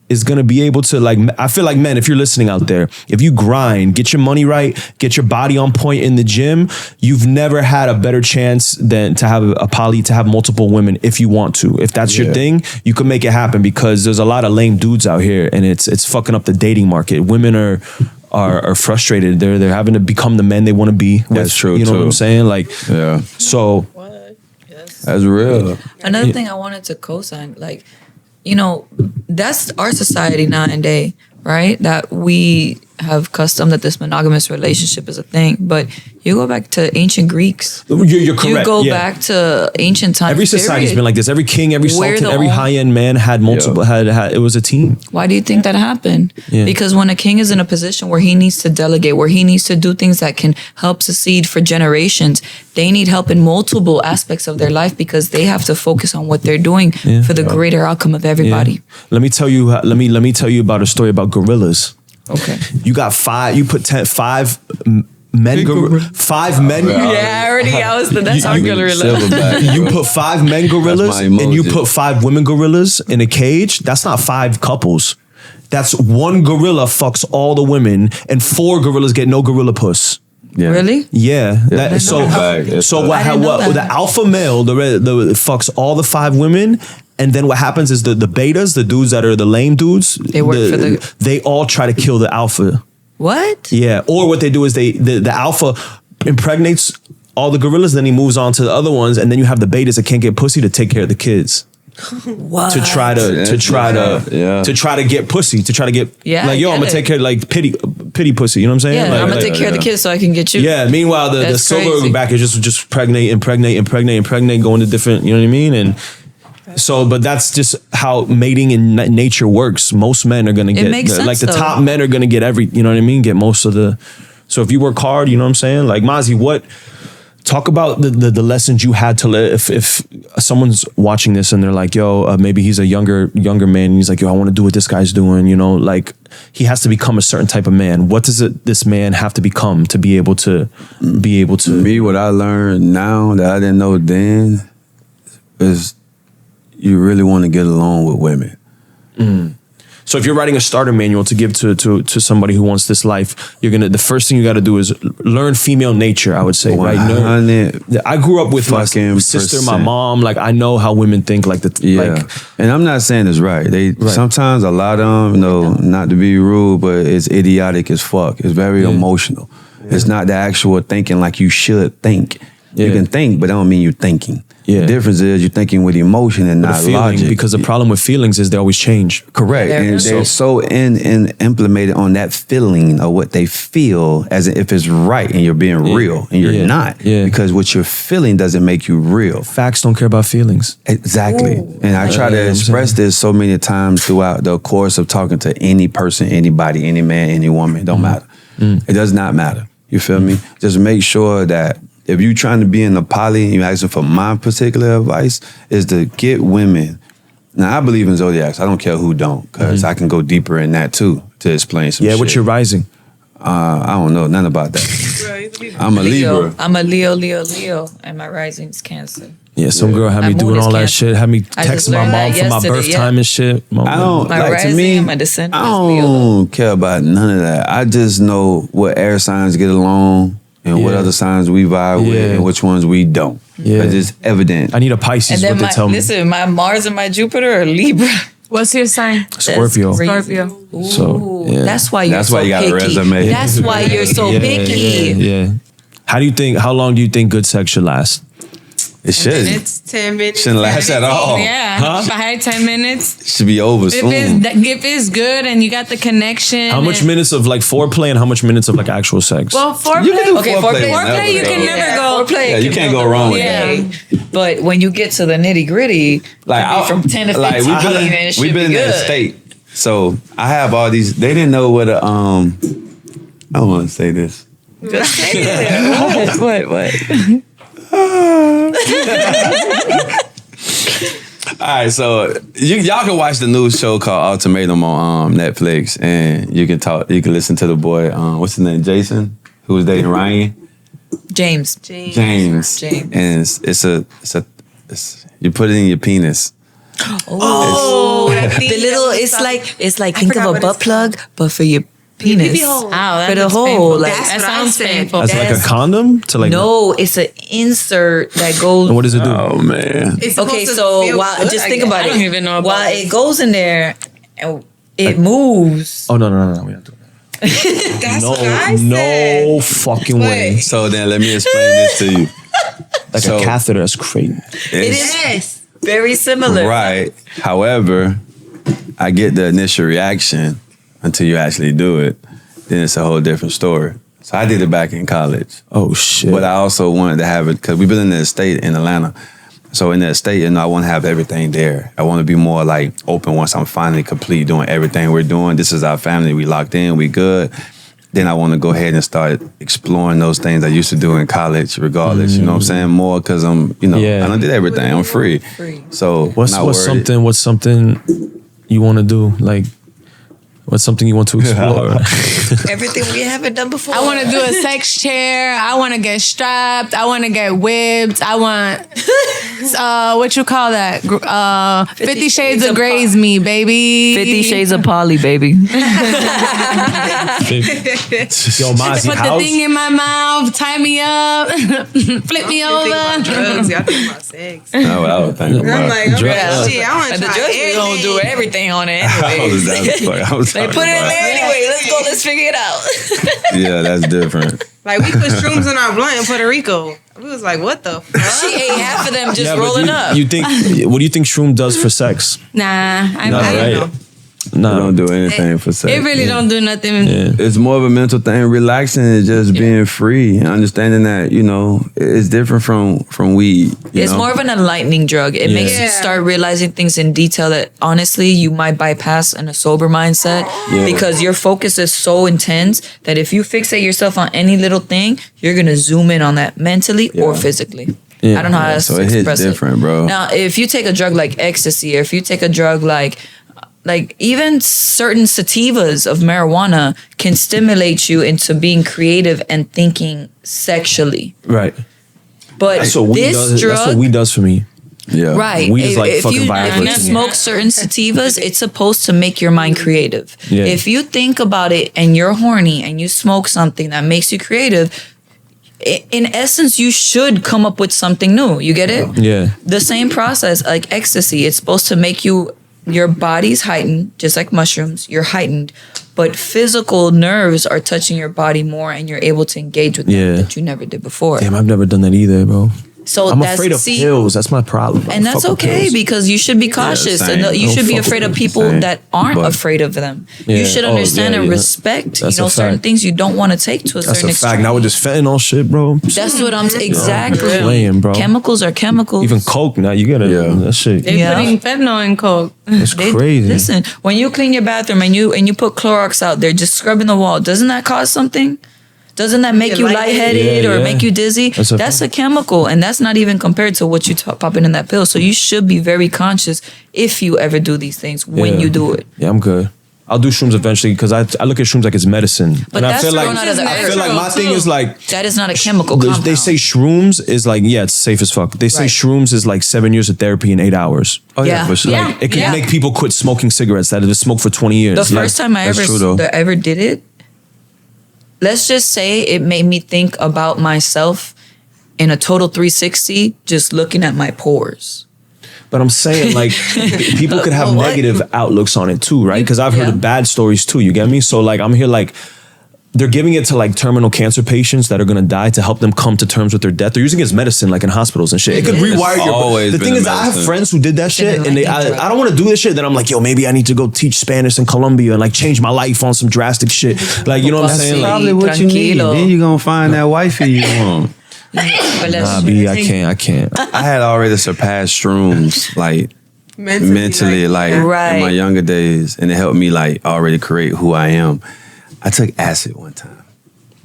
is going to be able to, like, I feel like, men, if you're listening out there, if you grind, get your money right, get your body on point in the gym, you've never had a better chance than to have a poly, to have multiple women if you want to. If that's your thing, you can make it happen because there's a lot of lame dudes out here and it's fucking up the dating market. Women are frustrated. They're having to become the men they want to be. That's true, You know what I'm saying? Like, so. That's real. Another thing I wanted to co-sign, like, you know, that's our society nowadays, right? That we have custom that this monogamous relationship is a thing, but you go back to ancient Greeks. You're correct. You go back to ancient times. Every society's period. been like this. Every king, every We're sultan, the every only- high-end man had multiple. Had it was a team. Why do you think that happened? Yeah. Because when a king is in a position where he needs to delegate, where he needs to do things that can help succeed for generations, they need help in multiple aspects of their life because they have to focus on what they're doing for the greater outcome of everybody. Yeah. Let me tell you. Let me tell you about a story about gorillas. Okay. You got five. You put 5 men. Five men. Yeah, I was that's our gorilla. Silverback, You bro. put 5 men gorillas my and you emoji. put 5 women gorillas in a cage. That's not 5 couples. That's one gorilla fucks all the women, and 4 gorillas get no gorilla puss. Yeah. Really? Yeah. I So know that. so I what? didn't know that. The alpha male, the fucks all the 5 women. And then what happens is the betas, the dudes that are the lame dudes, They work for the- they all try to kill the alpha. What? Yeah. Or what they do is the alpha impregnates all the gorillas, then he moves on to the other ones, and then you have the betas that can't get pussy to take care of the kids. What? To try to get pussy, to try to get Yeah, like, I yo, get I'm gonna it. take care like pity pussy, you know what I'm saying? Yeah, Like- I'm gonna like- take care of the kids so I can get you. yeah. Meanwhile, the That's silver crazy. back is just impregnate, going to different. You know what I mean? And so, but that's just how mating in nature works. Most men are gonna get makes sense, like the though. top men are gonna get every. You know what I mean? Get most of the. So if you work hard, you know what I'm saying? Like Mazi, what? Talk about the lessons you had to learn. If someone's watching this and they're like, yo, maybe he's a younger man, and he's like, yo, I want to do what this guy's doing. You know, like he has to become a certain type of man. What does this man have to become to be able to Me, what I learned now that I didn't know then is you really want to get along with women. So if you're writing a starter manual to give to somebody who wants this life, the first thing you got to do is learn female nature. I would say, right? I grew up with my fucking sister, my percent. mom. Like I know how women think. Like Yeah, and I'm not saying it's right. Sometimes a lot of them, not to be rude, but it's idiotic as fuck. It's very emotional. It's not the actual thinking like you should think. You Yeah. can think, but that don't mean you're thinking. Yeah. The difference is you're thinking with emotion and not logic. Because the problem with feelings is they always change. Correct. They're And they're so implemented on that feeling of what they feel as if it's right and you're being real and you're not. Yeah. Because what you're feeling doesn't make you real. Facts don't care about feelings. Exactly. And I try to express this so many times throughout the course of talking to any person, anybody, any man, any woman. It don't matter. It does not matter. You feel me? Just make sure that if you're trying to be in a poly and you're asking for my particular advice, is to get women. Now, I believe in zodiacs. I don't care who don't, because I can go deeper in that too to explain some shit. Yeah, what's your rising? I don't know nothing about that. I'm a Libra. I'm a Leo, and my rising is Cancer. Yeah, some girl had me My moon doing is all that Cancer. shit, had me I text just my learned mom that for my yesterday, birth yeah. time and shit. I don't, My like, to rising me, and my descendant I is Leo. don't care about none of that. I just know what air signs get along and what Yeah. other signs we vibe with Yeah. and which ones we don't. Yeah. Because it's evident. I need a Pisces, And then what they tell me. my Mars and my Jupiter are Libra. What's your sign? Scorpio. Crazy. Scorpio. So, yeah. That's why you're That's so why you got a picky. resume. That's why you're so picky. Yeah. How long do you think good sex should last? It should. It's 10 minutes. Shouldn't last at all. Yeah. 5-10 minutes. It should be over soon. If it's good and you got the connection. How much and- minutes of like foreplay and how much minutes of like actual sex? Well, foreplay. You can do Okay, foreplay. foreplay, you can never go. Foreplay Yeah, you can can't go go wrong with yeah. But when you get to the nitty gritty, Like from 10 to 15, like we've been in that state. So I have all these. They didn't know what a I don't want to say this. Just say it. What? All right, so y'all can watch the new show called Ultimatum on Netflix, and you can talk. You can listen to the boy. What's his name? Jason, who was dating Ryan. James. James. And it's you put it in your penis. Oh, the little. It's like think of a butt plug, but for your penis. Wow, that For the looks hole, painful. like- that That's what I sounds said. painful. That's like a condom to like. No, it's an insert that goes. And what does it do? Oh man. It's Okay, supposed to so feel while good, just I think guess. about I it. don't even know about while this. it goes in there, and it moves. Oh no, we're not doing that. That's what I said. No fucking way. So then let me explain this to you. Like So- a catheter, that's crazy. It is Yes. very similar. Right. However, I get the initial reaction until you actually do it. then it's a whole different story. So I did it back in college. Oh shit! But I also wanted to have it because we've been in the estate in Atlanta. So in the estate, I want to have everything there. I want to be more like open once I'm finally complete doing everything we're doing. This is our family. We locked in. We good. Then I want to go ahead and start exploring those things I used to do in college, regardless. You know what I'm saying? More because I'm, I done did everything. I'm free. So what's something you want to do? Like, what's something you want to explore? Everything we haven't done before. I want to do a sex chair. I want to get strapped. I want to get whipped. I want, what you call that? 50 Shades of Grey's me, baby. 50 Shades of Poly, baby. Yo, Mazi, Put the thing in my mouth, tie me up, flip me over. Drugs, y'all think about sex. That's what I was thinking about. I'm like, shit, I want to And the try drugs, we gonna do everything on it anyway. They put it in there anyway. Let's go. Let's figure it out. Yeah, that's different. Like, we put shrooms in our blunt in Puerto Rico. We was like, what the fuck? She ate half of them just Yeah, rolling up. You think? What do you think shroom does for sex? Nah, I No, don't right? know. I don't do anything for sex. It really don't do nothing. Yeah. It's more of a mental thing. Relaxing is just being free and understanding that, it's different from weed. It's more of an enlightening drug. It makes you start realizing things in detail that honestly you might bypass in a sober mindset because your focus is so intense that if you fixate yourself on any little thing, you're gonna zoom in on that mentally or physically. Yeah. I don't know how else So to it hits express different, it. bro. Now, if you take a drug like ecstasy, or if you take a drug like even certain sativas of marijuana can stimulate you into being creative and thinking sexually. Right. But That's what weed this does. drug, That's what weed does for me. Yeah. right? Weed is like if fucking you vibrating. smoke certain sativas, it's supposed to make your mind creative. Yeah. If you think about it and you're horny and you smoke something that makes you creative, in essence, you should come up with something new. You get it? Yeah. The same process, like ecstasy, it's supposed to make your body's heightened, just like mushrooms, you're heightened, but physical nerves are touching your body more and you're able to engage with them that you never did before. Damn, I've never done that either, bro. So I'm afraid of pills. That's my problem. And that's okay because you should be cautious. same. And you Don't should be fuck afraid with of them. people Same. that aren't But- afraid of them. Yeah. You should Oh, understand yeah, and yeah. respect, That's a certain fact. things you don't want to take to a That's certain a extent. fact. Now with this fentanyl shit, bro. That's what I'm exactly. Playing, bro. Chemicals are chemicals. Even coke now, you gotta. That shit. They putting fentanyl in coke. That's crazy. Listen, when you clean your bathroom and you put Clorox out there, just scrubbing the wall, doesn't that cause something? Doesn't that make Get you lightheaded? lightheaded or Yeah. make you dizzy? That's a chemical, and that's not even compared to what you popping in that pill. So you should be very conscious if you ever do these things when you do it. Yeah, I'm good. I'll do shrooms eventually because I look at shrooms like it's medicine. But and that's I feel like thrown out of the I feel like my earth. thing is like That is not a chemical they compound. say shrooms is like it's safe as fuck. They say Right. shrooms is like 7 years of therapy in 8 hours. Oh, yeah, Yeah. for sure. Yeah. Like it can Yeah. make people quit smoking cigarettes that have smoked for 20 years. the first time I that's true, though. ever did it, let's just say it made me think about myself in a total 360, just looking at my pores. But I'm saying like people could have What? negative outlooks on it too, right? Because I've heard Yeah. of bad stories too. You get me? So like I'm here like they're giving it to like terminal cancer patients that are gonna die to help them come to terms with their death. They're using it as medicine, like in hospitals and shit. It could rewire your. always The been thing a is, I have medicine. friends who did that shit, Been and they. like that. I don't want to do this shit. Then I'm like, yo, maybe I need to go teach Spanish in Colombia and like change my life on some drastic shit. Like, you know what I'm saying? Like, Probably what you need. Tranquilo. Then you're going to find that wifey you want. nah, B, I can't. I had already surpassed shrooms, like, mentally, like Right. in my younger days, and it helped me like already create who I am. I took acid one time.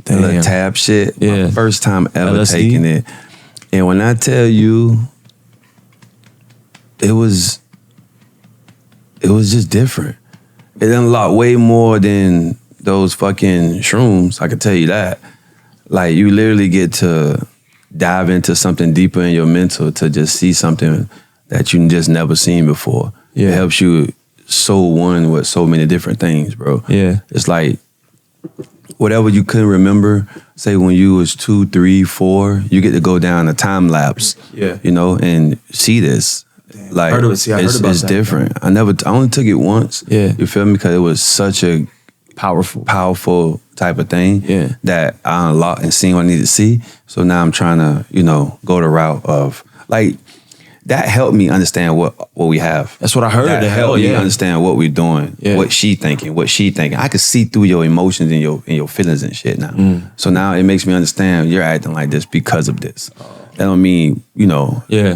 That little Damn. tab shit. Yeah. My first time ever LSD? taking it. And when I tell you, it was just different. It unlocked way more than those fucking shrooms, I can tell you that. Like you literally get to dive into something deeper in your mental to just see something that you just never seen before. Yeah. It helps you so one with so many different things, bro. Yeah. It's like whatever you couldn't remember, say when you was 2, 3, 4, you get to go down a time lapse. Yeah. You know, and see this. Like Heard of it. See, I heard it's, about it's that. different. I only took it once. Yeah. You feel me? Because it was such a powerful type of thing. Yeah. That I unlocked and seen what I needed to see. So now I'm trying to, go the route of like that helped me understand what we have. That's what I heard. That helped me understand what we're doing, what she thinking. I could see through your emotions and your feelings and shit now. So now it makes me understand you're acting like this because of this. That don't mean,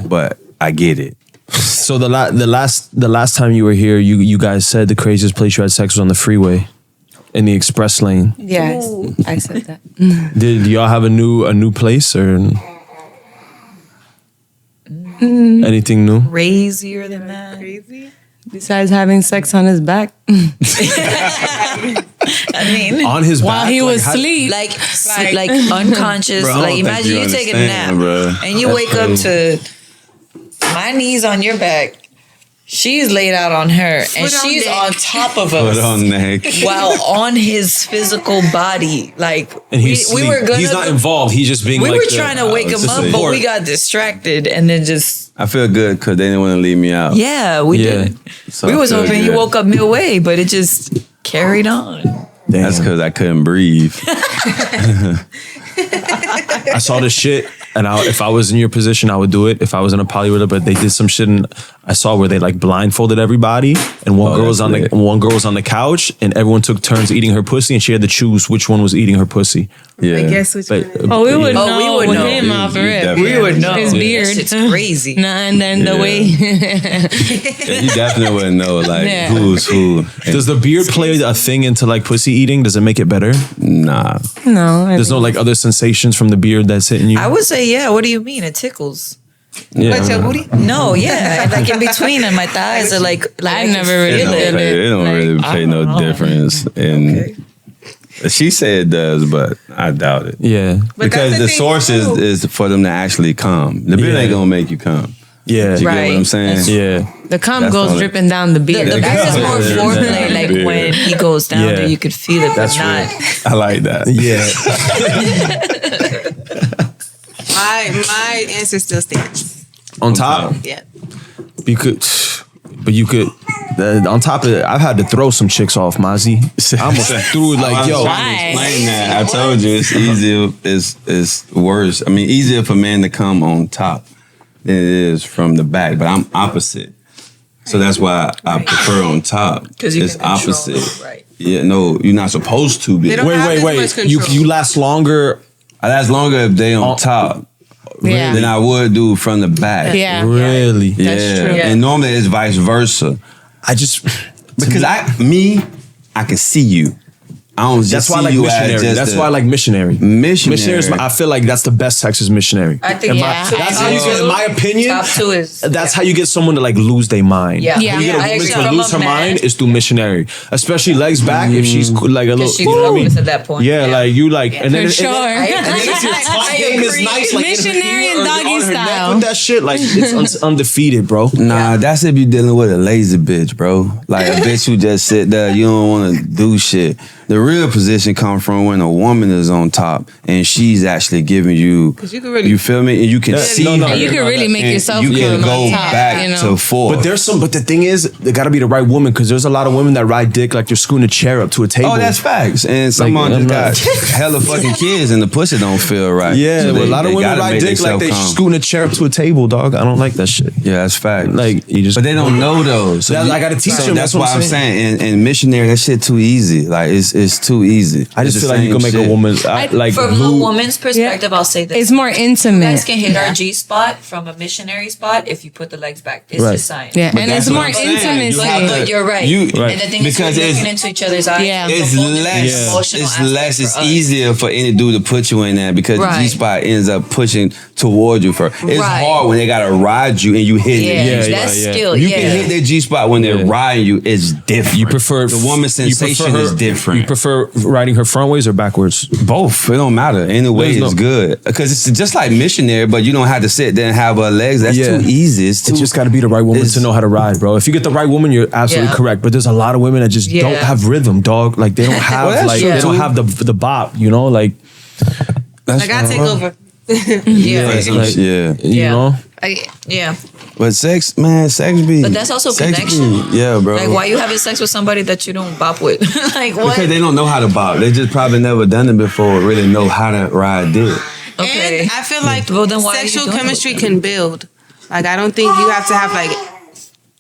but I get it. So the last time you were here, you guys said the craziest place you had sex was on the freeway, in the express lane. Yes, I said that. Did y'all have a new place or anything new? Crazier than that. Crazy. Besides having sex on his back I mean, On his while back, he was how- asleep. like unconscious. Bro, I don't like think imagine you take a understand, nap bro. and you That's wake up crazy. to my knees on your back. She's laid out on her, and Foot on she's neck. on top of Put us. on neck. While on his physical body, like And we he's were gonna. he's not involved. He's just being We like were the- trying to wake him just up, but support. we got distracted, and then just I feel good because they didn't want to leave me out. yeah, we Yeah. did. So We I was feel hoping you good. woke up midway, but it just carried on. Damn. That's because I couldn't breathe. I saw this shit, and if I was in your position, I would do it. If I was in a poly with it, but they did some shit, and I saw where they like blindfolded everybody, and one girl was that's lit. one girl was on the couch, and everyone took turns eating her pussy, and she had to choose which one was eating her pussy. Yeah. I guess which But, one. Oh, we would Oh, know. we would with know. him off the rip. definitely- We would know. His beard. That shit's crazy. Nah, and then the Yeah. way. You definitely wouldn't know like Yeah. who's who. does the beard play a thing into like pussy eating? Does it make it better? Nah. No, There's no like other sensations from the beard that's hitting you. I would say, yeah. What do you mean? It tickles. Yeah. What's your booty? No, yeah, like in between, and my thighs are like I can never really It feel don't, did play, it don't Like, really I play don't no know. difference. And she said it does, but I doubt it. Yeah. But Because that's the the thing, source too. is for them to actually come. The beard Yeah. ain't gonna make you come. Yeah. You get Right. what I'm saying? Yeah. The cum That's goes all it- dripping down the beard. The beard is more Yeah. foreplay, like Yeah. when he goes down Yeah. there, you could feel it, but That's not. I like that. Yeah. My answer still stands. On top, Yeah. you could, but you could. On top of it, I've had to throw some chicks off, Mazi. I almost threw it like, yo. Why? Explain that. I told you it's easier. It's worse. I mean, easier for men to come on top than it is from the back. But I'm opposite, so that's why I prefer on top. Because you it's can control opposite. it, right. Yeah, no, you're not supposed to be. They don't have as much You control. last longer. I last longer if they on top Yeah. than I would do from the back. Yeah. Really? Yeah. That's true. Yeah. And normally it's vice versa. I just Because I can see you. I don't just that's why I see like you missionary. as just That's a why I like missionary. missionary. I feel like that's the best sex is missionary. I think In my- Yeah, that's I how you agree. get, in my opinion. Top two is That's how you get someone to like lose their mind. Yeah. Yeah. You get a I woman agree. to From lose a her man. mind is through missionary, especially legs back. If she's like a little, she's you know what I mean? clueless at that point. Yeah, like you like, and then For sure. and then if your top I game is agree. nice, like in her Missionary ear and or doggy on her neck style. with that shit, like it's undefeated, bro. Nah, that's if you dealing with a lazy bitch, bro. Like a bitch who just sit there, you don't want to do shit. The real position comes from when a woman is on top and she's actually giving you, 'Cause you can really- you feel me? And you can see no, no, her. And you can really make and yourself you can come go on top, back you know? to forth. But the thing is, they gotta be the right woman because there's a lot of women that ride dick like they're scooting a chair up to a table. Oh, that's facts. And someone I'm just got hella fucking kids and the pussy don't feel right. yeah. So But a lot of they women gotta ride make dick like themselves they come. scooting a chair up to a table, dog. I don't like that shit. Yeah, that's fact. Like you just, But they don't know though. So I gotta teach them. That's That's what why I'm I'm saying. And missionary, that shit too easy. Like it's too easy. I just It's feel the like you can same make shit. a woman like From a blue. woman's perspective, I'll say this. It's more You intimate. guys can hit our G spot from a missionary spot if you put the legs back. It's Right. just science. Yeah, But and that's it's what more I'm saying. intimacy. You have But you're right. Right. And the thing is, Because you're it's- looking into each other's eyes. Yeah. It's a whole different less. emotional It's aspect less. for It's us. easier for any dude to put you in there because Right. the G spot ends up pushing toward you first. It's Right. hard when they gotta ride you and you hit Yeah, it. Yeah, that's yeah, yeah. skill. You yeah. can hit their G spot when they're Yeah. riding you. It's different. You prefer the woman's you prefer sensation is different. You prefer riding her front ways or backwards? Both. It don't matter. Any way There's is no- good because it's just like missionary, but you don't have to sit there and have her legs. That's Yeah. too easy. It's too. It's just got to be the right woman It's- to know how to ride, bro. If you get the right woman, you're absolutely Yeah. correct. But there's a lot of women that just don't Yeah. have rhythm, dog. Like they don't have Well, that's like true, they don't too. have the bop, you know, like That's Like I take over. Yeah. like, yeah. you Yeah. know. Yeah. But sex be. But that's also sex connection. Be, yeah, bro. Like, why you having sex with somebody that you don't bop with? Like, what? Because they don't know how to bob. They just probably never done it before. Or really know how to ride dick. Okay. And I feel like Well, then why are you sexual doing it chemistry with can build. Like, I don't think you have to have like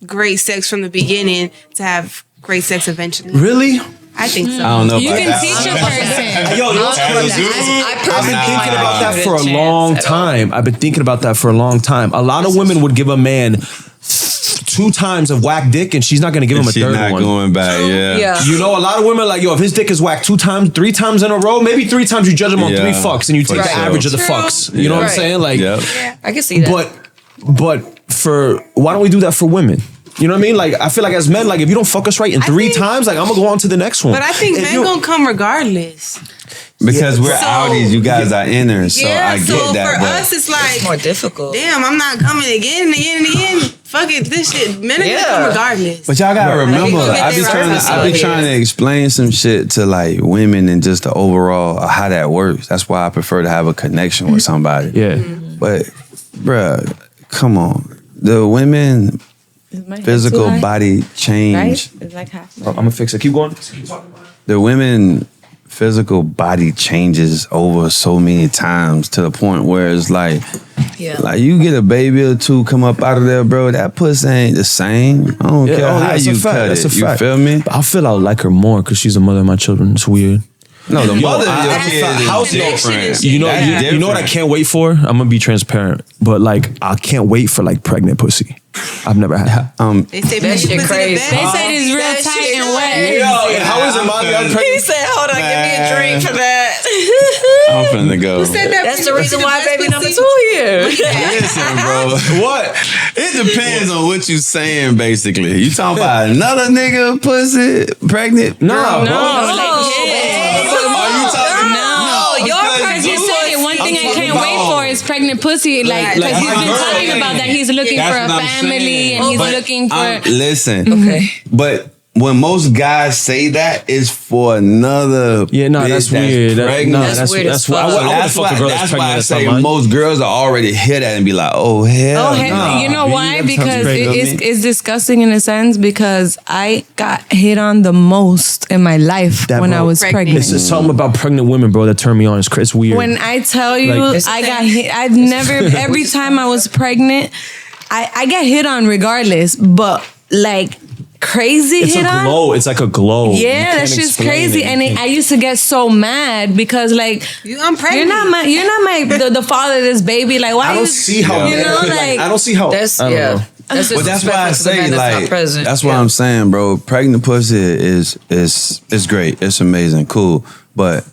great sex from the beginning to have great sex eventually. Really? I think so. I don't know. You about can that. teach a person. Yo, you know what's crazy? I've been thinking about that for a long time. I've been thinking about that for a long time. A lot of women would give a man 2 times of whack dick, and she's not gonna give him a She's third not one. going back. Yeah. You know, a lot of women are like, yo, if his dick is whacked 2 times, 3 times in a row, maybe 3 times you judge him on 3 Yeah, fucks, and you take for the sure. average of the fucks. You know what I'm Right. saying? Like, I can see that. but for why don't we do that for women? You know what I mean? Like, I feel like as men, like if you don't fuck us right in 3 think- times, like I'm gonna go on to the next one. But I think If men you- gonna come regardless. Because we're So- outies, you guys are inners, so I get so that. for but us, it's like, It's more difficult. damn, I'm not coming again and again and again. Fuck it, this shit. Men are gonna come regardless. But y'all gotta remember, Like, I be they trying reference to explain some shit to like women and just the overall how that works. That's why I prefer to have a connection with somebody. yeah. But, bruh, come on, the women physical body change. Right? It's like half. I'm gonna fix it. Keep going. The women physical body changes over so many times to the point where it's like you get a baby or 2 come up out of there, bro. That pussy ain't the same. I don't care how that's you a fact. cut That's it. a You fact. feel me? But I feel I like her more because she's the mother of my children. It's weird. No, the mother of your I- kid how's is your different. You know, That's you know what I different. can't wait for? I'm gonna be transparent, but like I can't wait for like pregnant pussy. I've never had. They say That shit crazy. They said it's real That tight shit and is wet. Yo, how is it, mommy? I'm He pregnant. said, hold on, give me a drink for that. I'm finna go. That's the reason why baby number 2 here. Listen, bro. What? It depends on what you saying, basically. You talking about another nigga pussy pregnant? Nah, bro. Because you said it. One thing I can't wait for is pregnant pussy. Like, because he's been talking about that. He's looking for a family and he's looking for. Listen. Okay. But when most guys say that, it's for another. Yeah, no, bitch that's weird. pregnant. That's weird as why. fuck. I wouldn't That's fuck a why, girl that's that's why pregnant. I That's say not mine. most girls are already hear that and be like, oh hell, Oh, heck, nah, you know B, why? that sounds Because crazy. it's disgusting in a sense because I got hit on the most in my life That, when I bro, was pregnant. It's just something about pregnant women, bro, that turned me on. It's weird. When I tell you, Like- I got hit. I've never. Every time I was pregnant, I get hit on regardless. But like crazy it's hit a on. glow. It's like a glow. You Yeah, can't that's just explain crazy. it. And I used to get so mad because like I'm pregnant. you're not my the father of this baby. Like why I don't you, see how. you know like, like I don't see how. That's, I don't know. That's But that's why I disrespectful to the say man that's not like present. that's what I'm saying, bro. Pregnant pussy is great. It's amazing, cool. But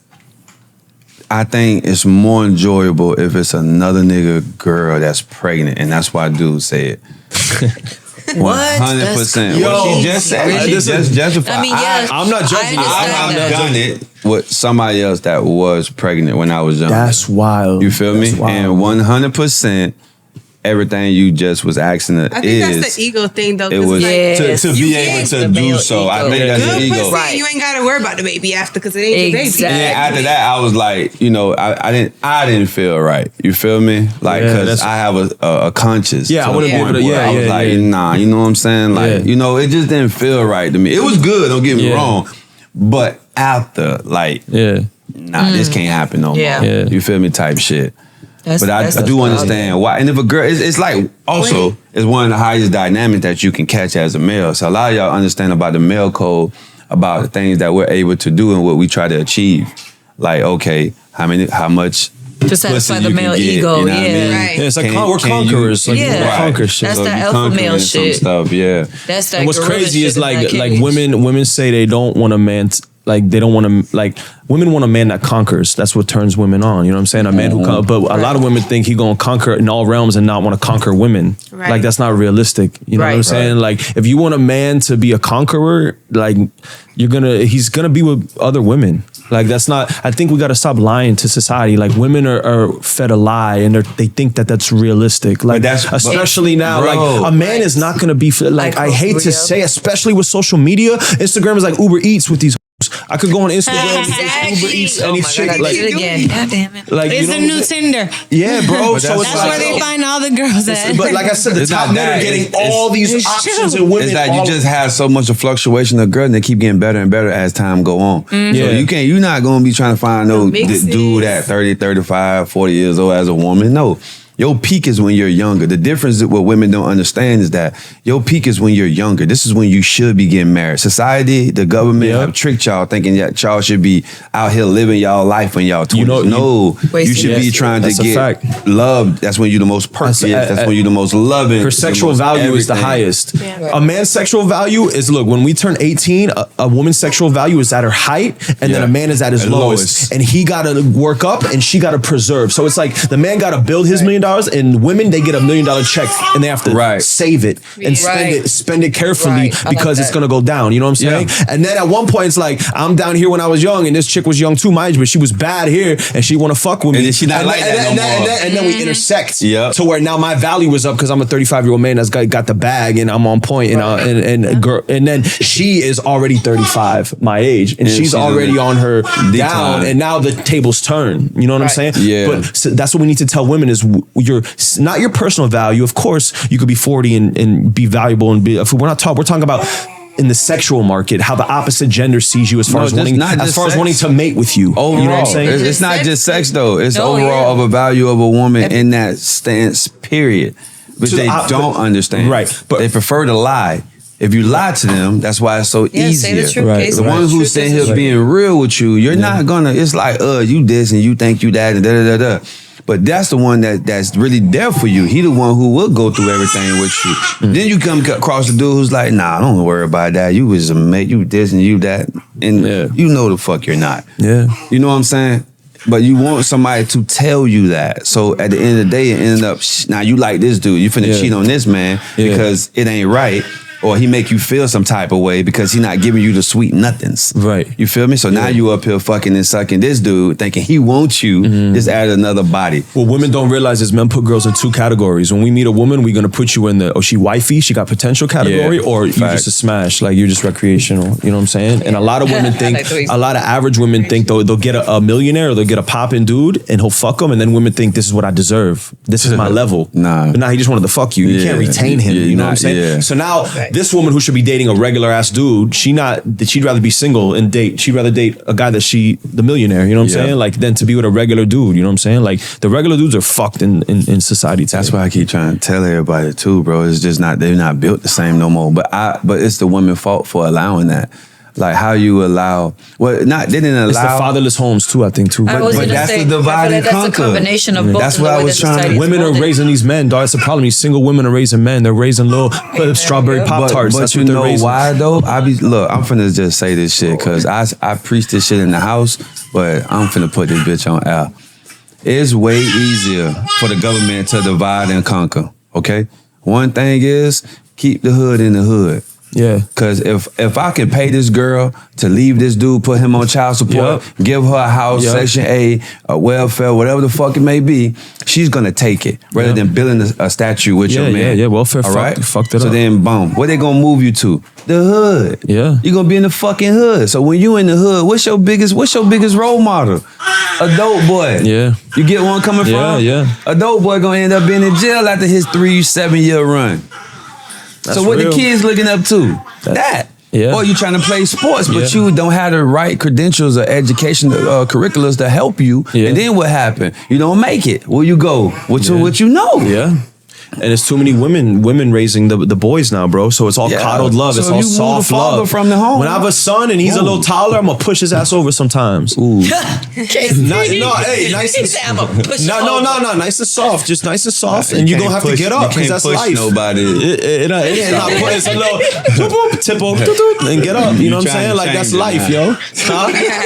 I think it's more enjoyable if it's another nigga girl that's pregnant, and that's why dudes say it. What? 100%. Yo, What she just said, really? she just justified. I mean, yeah. I'm not judging I this. I understand have that. done it with somebody else that was pregnant when I was young. That's wild. You feel me? That's wild. And 100%, everything you just was asking I think is that's the ego thing though. it 'cause was it's like, Yes. to be You able can't to the do male so. I ego. think that's good the pussy, ego. Right. you ain't gotta worry about the baby after because it ain't your Exactly. baby. And then after that, I was like, you know, I didn't feel right. You feel me? Like, Yeah, because that's- I have a conscience. Yeah, I to the wouldn't be point able to- where yeah, I was yeah, like, yeah. nah, you know what I'm saying? Like, Yeah. you know, it just didn't feel right to me. It was good. Don't get me Yeah. wrong, but after, like, Yeah. nah, this can't happen no Yeah. more. Yeah. You feel me? Type shit. That's- But I that's do wild. understand why. And if a girl, it's like also, it's one of the highest dynamics that you can catch as a male. So a lot of y'all understand about the male code, about the things that we're able to do and what we try to achieve. Like, okay, how much To satisfy pussy the you male can get, ego, you know what I yeah. mean? Right. Yeah, it's like Can- we're can you- conquerors. Like, Yeah. we're Right. conquer shit. That's So that you alpha conquering male some shit. stuff, yeah. That's that. And what's gorilla crazy shit is in that like cage. women say they don't want a man like they don't want to like women want a man that conquers. That's what turns women on. You know what I'm saying? A man who but a lot of women think he gonna conquer in all realms and not want to conquer women. Right. Like that's not realistic. You know what I'm Right. saying? Like if you want a man to be a conqueror, like he's gonna be with other women. Like that's not. I think we got to stop lying to society. Like women are fed a lie and they think that that's realistic. Like especially now, bro. like a man is not gonna be like I hate to say, especially with social media. Instagram is like Uber Eats with these. I could go on Instagram and Uber Eats Oh any my chick God, I like, did it again. God damn it. like it's you the know, new Tinder. yeah, bro. But So it's That's like, where they find all the girls at. but like I said, the It's top not men are that. getting It's- all these it's options true. and women. It's that all- you just have so much of fluctuation of girl and they keep getting better and better as time go on. So Yeah. you're not going to be trying to find no Mixes. dude at 30, 35, 40 years old as a woman. No. Your peak is when you're younger. The difference that what women don't understand is that your peak is when you're younger. This is when you should be getting married. Society, the government have tricked y'all thinking that y'all should be out here living y'all life when y'all 20s. You should be trying to get loved. That's when you're the most perfect. That's when you're the most loving. Her sexual value is the highest. Yeah. A man's sexual value is, look, when we turn 18, a woman's sexual value is at her height, and then a man is at his lowest. And he got to work up, and she got to preserve. So it's like the man got to build his $1 million, and women, they get $1 million check, and they have to save it and spend it carefully because it's gonna go down. You know what I'm saying? And then at one point, it's like, I'm down here when I was young, and this chick was young too, my age, but she was bad here, and she want to fuck with me. And then she not like that no more. And then we intersect to where now my value is up because I'm a 35-year-old man that's got the bag, and I'm on point, and then she is already 35, my age, and she's already on her down, and now the tables turn. You know what I'm saying? Yeah. But so that's what we need to tell women is not your personal value. Of course, you could be 40 and be valuable and be. We're talking about in the sexual market, how the opposite gender sees you as far as wanting to mate with you. Overall, you know what I'm saying? It's not just sex though. It's overall of a value of a woman in that stance. Period. But they don't understand. Right. But they prefer to lie. If you lie to them, that's why it's so easier. Say the truth, The one who's sitting here being real with you, you're not gonna. It's like, you this and you think you that and da da da da. But that's the one that's really there for you. He the one who will go through everything with you. Then you come across the dude who's like, nah, don't worry about that. You was a mate, you this and you that. And you know the fuck you're not. Yeah. You know what I'm saying? But you want somebody to tell you that. So at the end of the day, it ended up, now you like this dude. You finna cheat on this man because it ain't right. Or he make you feel some type of way because he not giving you the sweet nothings. Right. You feel me? So now you up here fucking and sucking this dude thinking he wants you, just add another body. What women don't realize is men put girls in two categories. When we meet a woman, we're going to put you in the, she wifey, she got potential category, or you just a smash, like you're just recreational. You know what I'm saying? And a lot of women think, a lot of average women think they'll get a millionaire or they'll get a poppin' dude and he'll fuck them. And then women think this is what I deserve. This is my level. Nah. But now he just wanted to fuck you. You can't retain him. You know what I'm saying? Yeah. So now this woman who should be dating a regular ass dude, she'd rather be single and date. She'd rather date a guy the millionaire, you know what I'm saying? Like than to be with a regular dude, you know what I'm saying? Like the regular dudes are fucked in society today. That's why I keep trying to tell everybody too, bro. It's just they're not built the same no more. But it's the women's fault for allowing that. Like how you allow, they didn't allow. It's the fatherless homes too, I think too. But that's the divide and conquer. That's a combination of both. That's what I was trying to. Women are raising these men, dog. That's the problem. These single women are raising men. They're raising little strawberry Pop-Tarts. But that's you what they're know raising. why though? I'm finna just say this shit because I preach this shit in the house, but I'm finna put this bitch on air. It's way easier for the government to divide and conquer. Okay, one thing is keep the hood in the hood. Yeah. Cause if I can pay this girl to leave this dude, put him on child support, give her a house, Section A, a welfare, whatever the fuck it may be, she's gonna take it rather than building a statue with your man. Yeah, welfare. All right, fucked it up. So then, boom, where they gonna move you to? The hood. Yeah, you're gonna be in the fucking hood. So when you in the hood, what's your biggest role model? A dope boy. Yeah, you get one coming from? Yeah. A dope boy gonna end up being in jail after his 7-year run. That's so what real. the kids looking up to? That. Yeah. Or you trying to play sports, but you don't have the right credentials or education curriculums to help you. Yeah. And then what happened? You don't make it. Where you go? What you know? Yeah. And it's too many women raising the boys now, bro. So it's all coddled love. So it's all soft love. From the home. When I have a son and he's a little taller, I'm gonna push his ass over sometimes. Ooh. Nice and soft. Just nice and soft. And you're gonna have to get up because that's life. Nobody. It ain't not it's a little tip over and get up. You know what I'm saying? Like that's life, yo.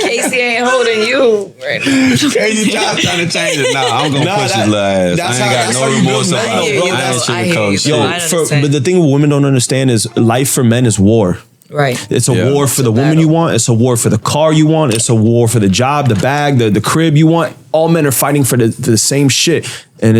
Casey ain't holding you right now. Casey trying to change it. Nah, I'm gonna push his little ass. I ain't got no remorse about it, bro. But the thing women don't understand is life for men is war. Right. It's a war for the woman you want. It's a war for the car you want. It's a war for the job, the bag, the crib you want. All men are fighting for the same shit. And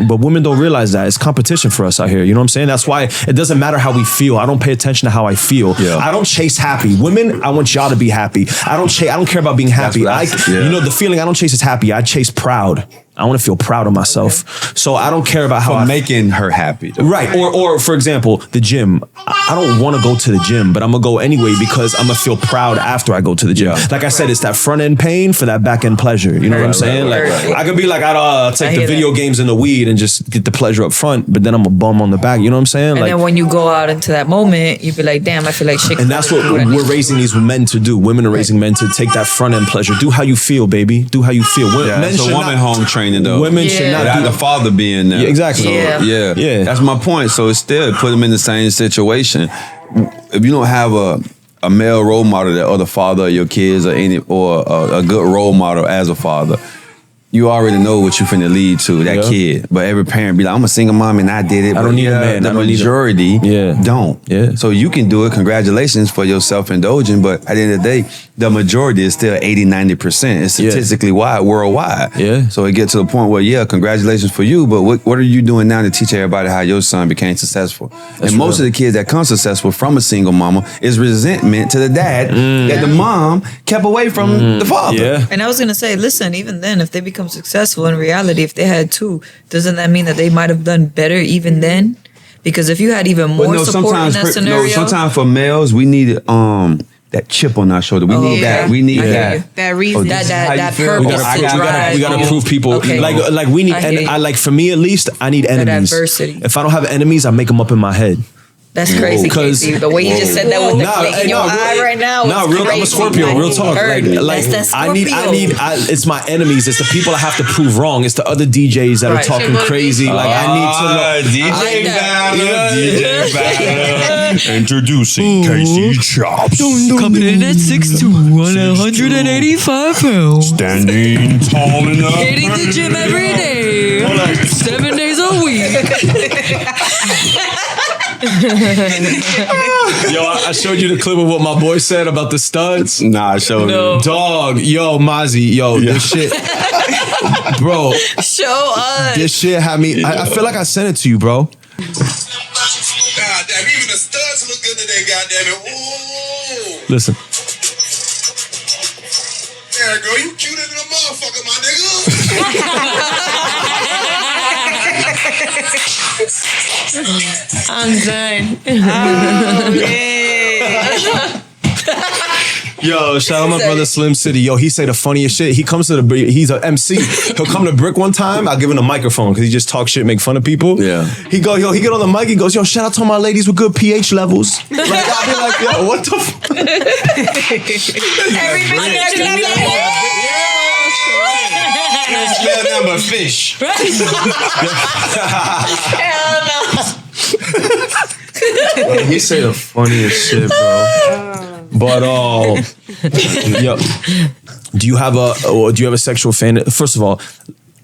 but women don't realize that. It's competition for us out here. You know what I'm saying? That's why it doesn't matter how we feel. I don't pay attention to how I feel. Yeah. I don't chase happy. Women, I want y'all to be happy. I don't care about being happy. You know, the feeling I don't chase is happy. I chase proud. I want to feel proud of myself. Okay. So I don't care about how I'm making her happy. Right. Or for example, the gym. I don't want to go to the gym, but I'm going to go anyway because I'm going to feel proud after I go to the gym. Yeah. Like I said, it's that front end pain for that back end pleasure. You know what I'm saying? Like I could be like, I'd take the video games and the weed and just get the pleasure up front, but then I'm a bum on the back. You know what I'm saying? And then when you go out into that moment, you be like, damn, I feel like shit. And that's what we're raising these men to do. Women are raising men to take that front end pleasure. Do how you feel, baby. Do how you feel. Men it's a woman home training though. Women should not do the father being there. Yeah, exactly. So, yeah. That's my point. So it's still put them in the same situation. If you don't have a male role model, that other father of your kids or a good role model as a father, you already know what you're finna lead to that kid. But every parent be like, I'm a single mom and I did it. I don't need a man. The majority don't. Yeah. So you can do it. Congratulations for your self-indulgence. But at the end of the day, the majority is still 80-90%. It's statistically wide, worldwide. Yeah. So it gets to the point where, congratulations for you. But what are you doing now to teach everybody how your son became successful? That's and most of the kids that come successful from a single mama is resentment to the dad that the mom kept away from the father. Yeah. And I was going to say, listen, even then, if they become successful in reality, if they had two, doesn't that mean that they might have done better even then? Because if you had even more support in that scenario. Sometimes for males, we need that chip on our shoulder. We need that. We need that reason. That purpose to drive. We gotta prove people. Okay. Like we need. Like for me at least, I need enemies. Adversity. If I don't have enemies, I make them up in my head. That's crazy, Casey. The way you just said that with the click in your eye right now. I'm a Scorpio. Real talk. Like I need. It's my enemies. It's the people I have to prove wrong. It's the other DJs that are talking crazy. Like I need to know. DJ Battle. Introducing Casey Chops. Coming in at 6'2", 185 pounds. Standing tall enough. Hitting the gym every day. 7 days a week. Yo, I showed you the clip of what my boy said about the studs. Nah, I showed you. Dog, yo, Mazi, this shit. Bro. Show us. This shit had me, I feel like I sent it to you, bro. God damn, even the studs look good today, goddammit. Ooh. Listen. Yeah, girl, you cuter than a motherfucker, my nigga. I'm done. Oh, yeah. Yo, shout out my brother Slim City. Yo, he say the funniest shit. He comes to he's an MC. He'll come to Brick one time. I'll give him a microphone because he just talk shit, make fun of people. Yeah. He get on the mic. He goes, yo, shout out to my ladies with good pH levels. Like, I'll be like, yo, what the fuck? Everybody else can be like, Smell number fish. hell no. Bro, he say the funniest shit, bro. But yo, do you have a sexual fan? First of all,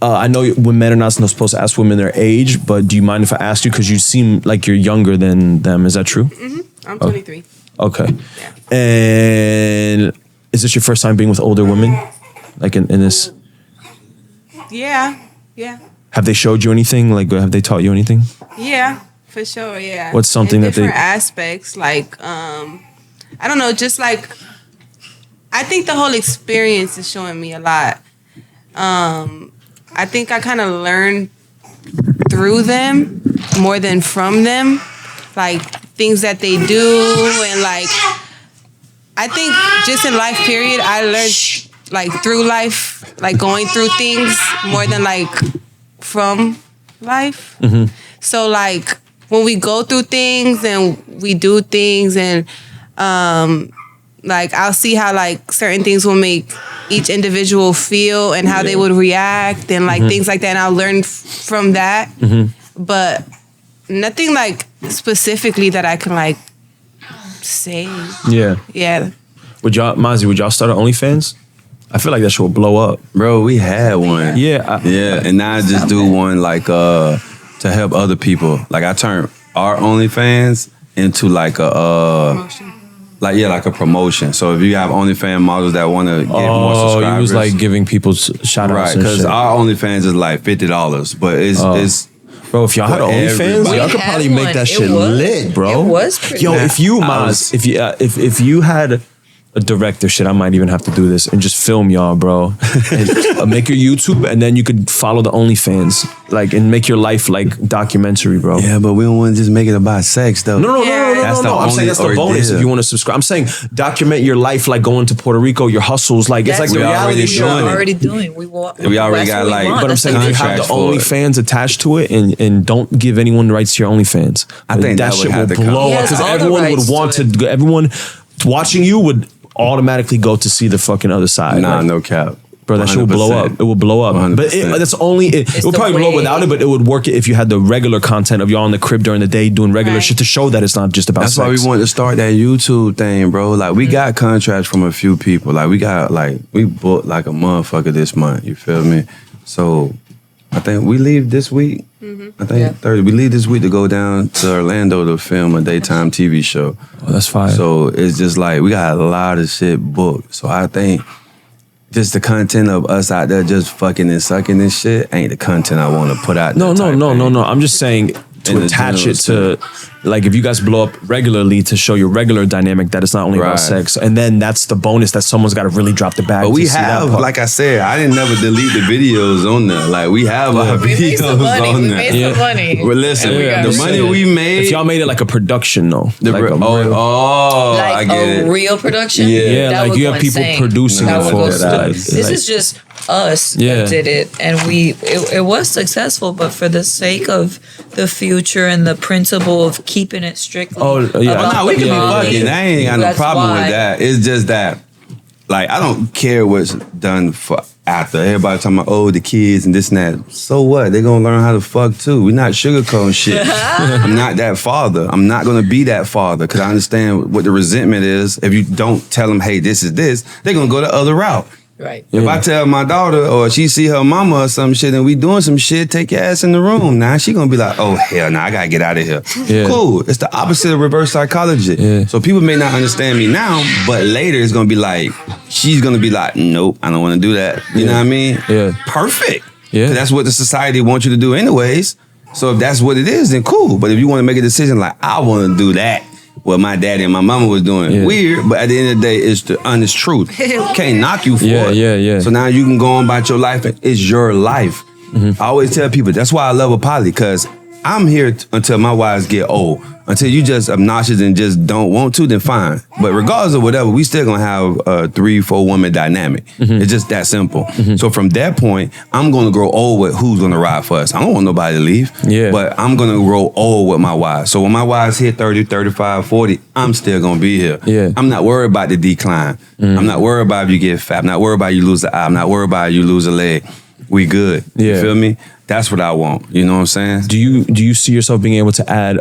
I know when men are not supposed to ask women their age, but do you mind if I ask you because you seem like you're younger than them? Is that true? Mm-hmm. I'm 23. Okay. Yeah. And is this your first time being with older women? Like in this? Yeah. Have they showed you anything? Like, have they taught you anything? Yeah, for sure. Yeah. What's something that they? Different aspects, like I don't know, just like I think the whole experience is showing me a lot. I think I kind of learned through them more than from them, like things that they do, and like I think just in life period, I learned like through life, like going through things more than like from life. Mm-hmm. So like when we go through things and we do things and like I'll see how like certain things will make each individual feel and how they would react and like things like that, and I'll learn from that. Mm-hmm. But nothing like specifically that I can like say. Yeah. Would y'all start an OnlyFans? I feel like that shit will blow up. Bro, we had one. Yeah. And now I just do one like to help other people. Like I turned our OnlyFans into like a Promotion. Like a promotion. So if you have OnlyFans models that want to get more subscribers. You was like giving people shout outs. Right, because our OnlyFans is like $50, but it's bro, if y'all had OnlyFans, y'all could probably make that shit lit, bro. It was pretty. Yo, if you Maz, if you had a director, shit, I might even have to do this and just film y'all, bro. And make your YouTube, and then you could follow the OnlyFans, like, and make your life like documentary, bro. Yeah, but we don't want to just make it about sex, though. No. That's the I'm saying that's the only bonus. ordeal. If you want to subscribe, I'm saying document your life, like going to Puerto Rico, your hustles, like it's like That's the we what reality already show. doing it. we're already doing. We already got, like, But I'm saying if you have the contracts for it. OnlyFans attached to it, and don't give anyone the rights to your OnlyFans. I think that shit would have will to come. blow He up has because all the everyone would rights want to to. it. Everyone watching you would automatically go to see the fucking other side. Nah, Like, no cap. bro, that shit will blow up. It will blow up. 100%. But that's only it would the probably blow way. without it, but it would work if you had the regular content of y'all in the crib during the day doing regular Right. shit to show that it's not just about That's sex. why we wanted to start that YouTube thing, bro. Like, we got contracts from a few people. Like, we booked like a motherfucker this month. You feel me? So, I think we leave this week. I think Yeah. 30. We leave this week to go down to Orlando to film a daytime TV show. Oh, that's fire. So it's just like we got a lot of shit booked. So I think just the content of us out there just fucking and sucking and shit ain't the content I want to put out. No. there type thing. I'm just saying In to the attach it general to, like, if you guys blow up regularly to show your regular dynamic that it's not only about Right. sex, and then that's the bonus that someone's got to really drop the bag. But to we see that have, part. like I said, I didn't never delete the videos on there. Like we have our We made videos some money. on We there. made some money. Well, listen, And we got the rich. money we made. if y'all made it like a production though, the like re- a real- I Like get a it. real production. Yeah, that like would you go have people insane. producing That it would for go us. stupid. Like, This is just us Yeah. that did it, and it was successful. But for the sake of the future and the principle of keeping it strictly, Oh, yeah. about No, we can the be quality, fucking. I ain't got no that's problem why. with that. It's just that, like, I don't care what's done for after. Everybody talking about, oh, the kids and this and that. So what? They're gonna learn how to fuck too. We're not sugarcoating shit. I'm not that father. I'm not gonna be that father because I understand what the resentment is. If you don't tell them, hey, this is this, they're gonna go the other route. Right. If I tell my daughter or she see her mama or some shit and we doing some shit, take your ass in the room. Now she gonna be like, oh hell no, I gotta get out of here. Yeah. Cool. It's the opposite of reverse psychology. Yeah. So people may not understand me now, but later it's gonna be like, she's gonna be like, nope, I don't wanna do that. You know what I mean? Yeah. Perfect. Yeah. 'Cause that's what the society wants you to do anyways. So if that's what it is, then cool. But if you wanna make a decision like, I wanna do that, what my daddy and my mama was doing. Yeah. Weird, but at the end of the day, it's the honest truth. Can't knock you for Yeah, it. yeah. So now you can go on about your life. And it's your life. Mm-hmm. I always tell people, that's why I love a poly, because I'm here until my wives get old. Until you just obnoxious and just don't want to, then fine. But regardless of whatever, we still gonna have a 3-4 woman dynamic. Mm-hmm. It's just that simple. So from that point, I'm gonna grow old with who's gonna ride for us. I don't want nobody to leave. Yeah. But I'm gonna grow old with my wives. So when my wives hit 30, 35, 40, I'm still gonna be here. Yeah. I'm not worried about the decline. I'm not worried about if you get fat. I'm not worried about you lose the eye. I'm not worried about you lose a leg. We good. Yeah. You feel me? That's what I want. You know what I'm saying? Do you see yourself being able to add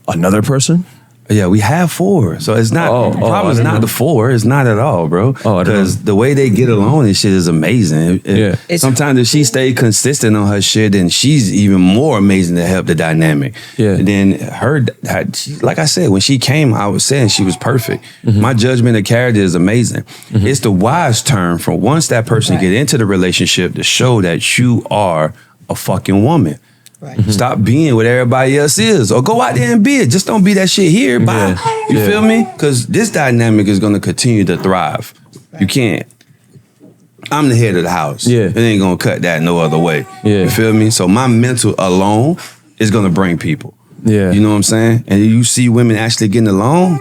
another person? Yeah, we have 4. So it's not, the problem is I not didn't the 4. It's not at all, bro. Oh, I didn't Because the way they get along and shit is amazing. Yeah. Sometimes if she stay consistent on her shit, then she's even more amazing to help the dynamic. Yeah. And then like I said, when she came, I was saying she was perfect. My judgment of character is amazing. It's the wise turn from once that person get into the relationship to show that you are a fucking woman. Right. Stop being what everybody else is, or go out there and be it. Just don't be that shit here. Bye. Yeah. You Yeah. feel me? Because this dynamic is going to continue to thrive. You can't. I'm the head of the house. Yeah. It ain't going to cut that no other way. Yeah. You feel me? So my mental alone is going to bring people. Yeah. You know what I'm saying? And you see women actually getting along,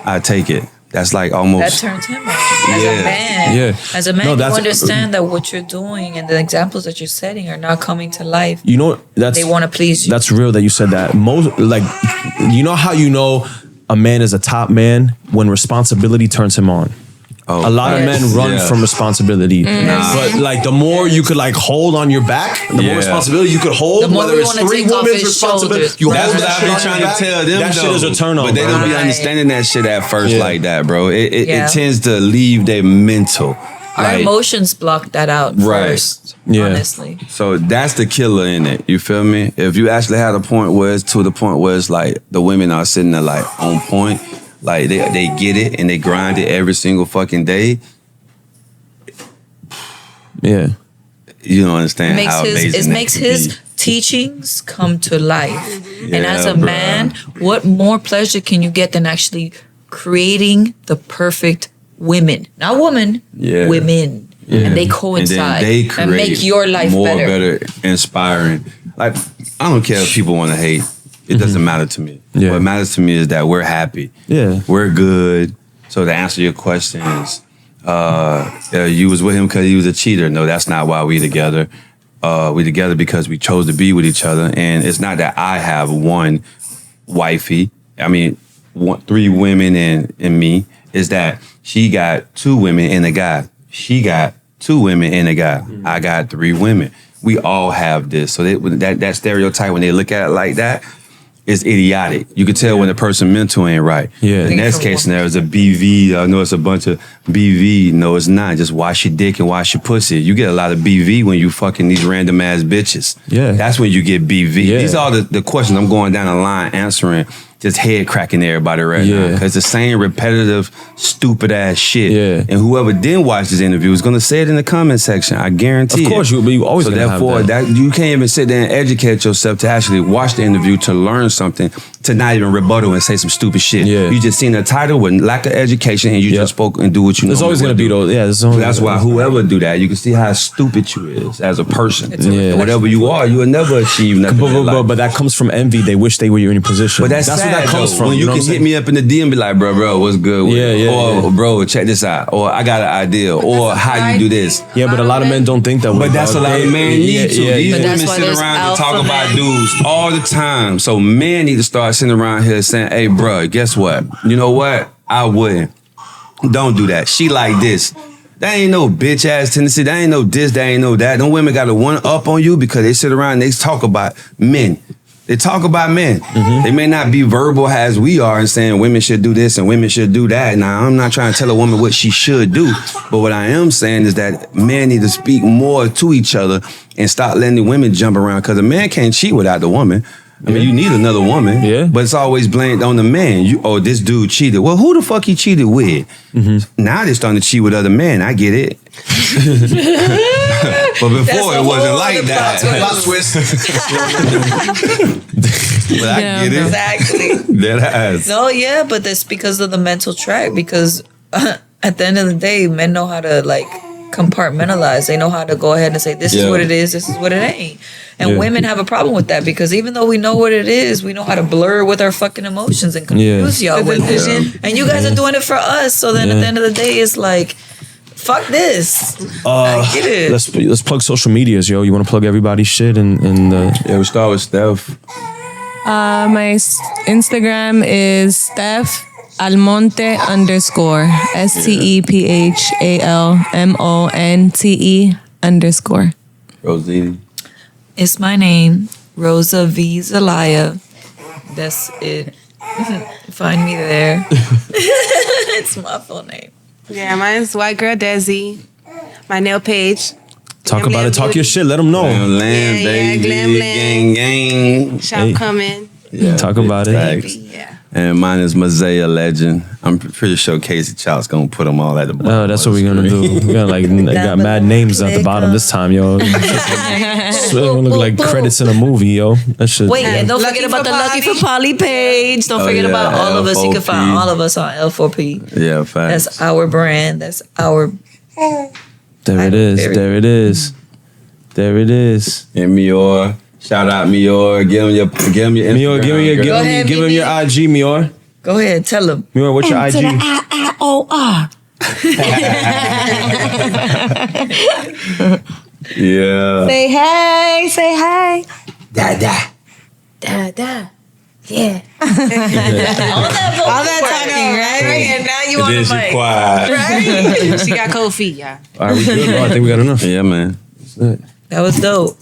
I take it. That's like That almost. turns him on. As Yeah. a man, Yeah. as a man, No, you that's- understand that what you're doing and the examples that you're setting are not coming to life. You know that's They want to please you. That's real that you said that. Most like, you know how you know a man is a top man when responsibility turns him on. Oh, A lot of Yes. men run Yeah. from responsibility, but like the more you could like hold on your back, the more Yeah. responsibility you could hold. The more whether we it's wanna 3 take off women's his responsibility, shoulders. you That's hold That's that what I shit be on trying your to back. tell them. That shit is a turn on, But they bro. don't be Right. understanding that shit at first Yeah. like that, bro. It Yeah. tends to leave their mental. Our Like, emotions block that out Right. first. Yeah. Honestly. so that's the killer in it. You feel me? If you actually had a point where it's to the point where it's like the women are sitting there like on point, like they get it and they grind it every single fucking day. Yeah, You don't understand how amazing It that makes could his be. teachings come to life. And as Yeah, a bruh. man, what more pleasure can you get than actually creating the perfect women, not woman, women. And they coincide and make your life more better, inspiring. Like, I don't care if people want to hate. It doesn't matter to me. Yeah. What matters to me is that we're happy. Yeah. We're good. So to answer your questions, you was with him because he was a cheater. No, that's not why we together. We together because we chose to be with each other. And it's not that I have one wifey. I mean, 3 women and me. Is that she got 2 women and a guy. She got 2 women and a guy. I got 3 women. We all have this. So that stereotype, when they look at it like that, is idiotic. You can tell when the person mental ain't right. Yeah. The next case scenario is a BV. I know it's a bunch of BV. No, it's not. Just wash your dick and wash your pussy. You get a lot of BV when you fucking these random ass bitches. Yeah. That's when you get BV. Yeah. These are the questions I'm going down the line answering. Just head cracking everybody right now. Because the same repetitive, stupid ass shit. Yeah. And whoever didn't watch this interview is gonna say it in the comment section. I guarantee. Of course, you always. So therefore, that you can't even sit there and educate yourself to actually watch the interview to learn something, to not even rebuttal and say some stupid shit. Yeah. You just seen the title with lack of education and you just spoke and do what you know. There's always gonna be those. Yeah. So that's why whoever do that, you can see how stupid you is as a person. Whatever you are, you will never achieve nothing. But that comes from envy. They wish they were in your position. But that's where that comes from. When you can hit me up in the DM and be like, bro, what's good? Or bro, check this out. Or I got an idea. Or how you do this. Yeah, but a lot of men don't think that way. But that's a lot of men need to. These women sit around and talk about dudes all the time. So men need to start sitting around here saying, hey, bro, guess what? You know what? I wouldn't. Don't do that. She like this. That ain't no bitch ass tendency. That ain't no this. That ain't no that. Them women got a one up on you because they sit around and they talk about men. They talk about men. They may not be verbal as we are and saying women should do this and women should do that. Now, I'm not trying to tell a woman what she should do, but what I am saying is that men need to speak more to each other and stop letting the women jump around because a man can't cheat without the woman. I mean, you need another woman, but it's always blamed on the man. This dude cheated. Well, who the fuck he cheated with? Now they're starting to cheat with other men. I get it. But before it wasn't like that. Plot twist. But I get it. Exactly. That ass. No, yeah, but that's because of the mental track. Because at the end of the day, men know how to like compartmentalize. They know how to go ahead and say, this is what it is, this is what it ain't. And women have a problem with that because even though we know what it is, we know how to blur with our fucking emotions and confuse y'all with it. And you guys are doing it for us. So then at the end of the day, it's like, fuck this. I get it. Let's plug social medias, yo. You want to plug everybody's shit and we start with Steph. My Instagram is Steph Almonte _ STEPHALMONTE Rosini. It's my name, Rosa V. Zelaya. That's it. Find me there. It's my full name. Yeah, mine's White Girl Desi. My nail page. Talk about it. Talk your shit. Let them know. Glam, baby. Glam. Gang. Shop coming. Yeah, talk about it. Baby, yeah. And mine is Mazi Legend. I'm pretty sure Casey Child's gonna put them all at the bottom. Oh, that's what we're gonna do. We got mad names at the bottom this time, yo. It's gonna look like credits in a movie, yo. That shit. Wait, and don't forget about the Lucky for Polly page. Don't forget about all of us. You can find all of us on L4P. Yeah, facts. That's our brand. That's our. There it is. There it is. There it is. And Mior. Shout out Mior. Give him your Instagram. Mior, give him your IG, Mior. Go ahead, tell him. Mior, what's your IG? To the I-I-O-R. Yeah. Say hey, say hey. Da. Yeah. All that talking, right? And now you on the mic. Quiet. Right? She got cold feet, yeah. All right, we good. I think we got enough. Yeah, man. That was dope.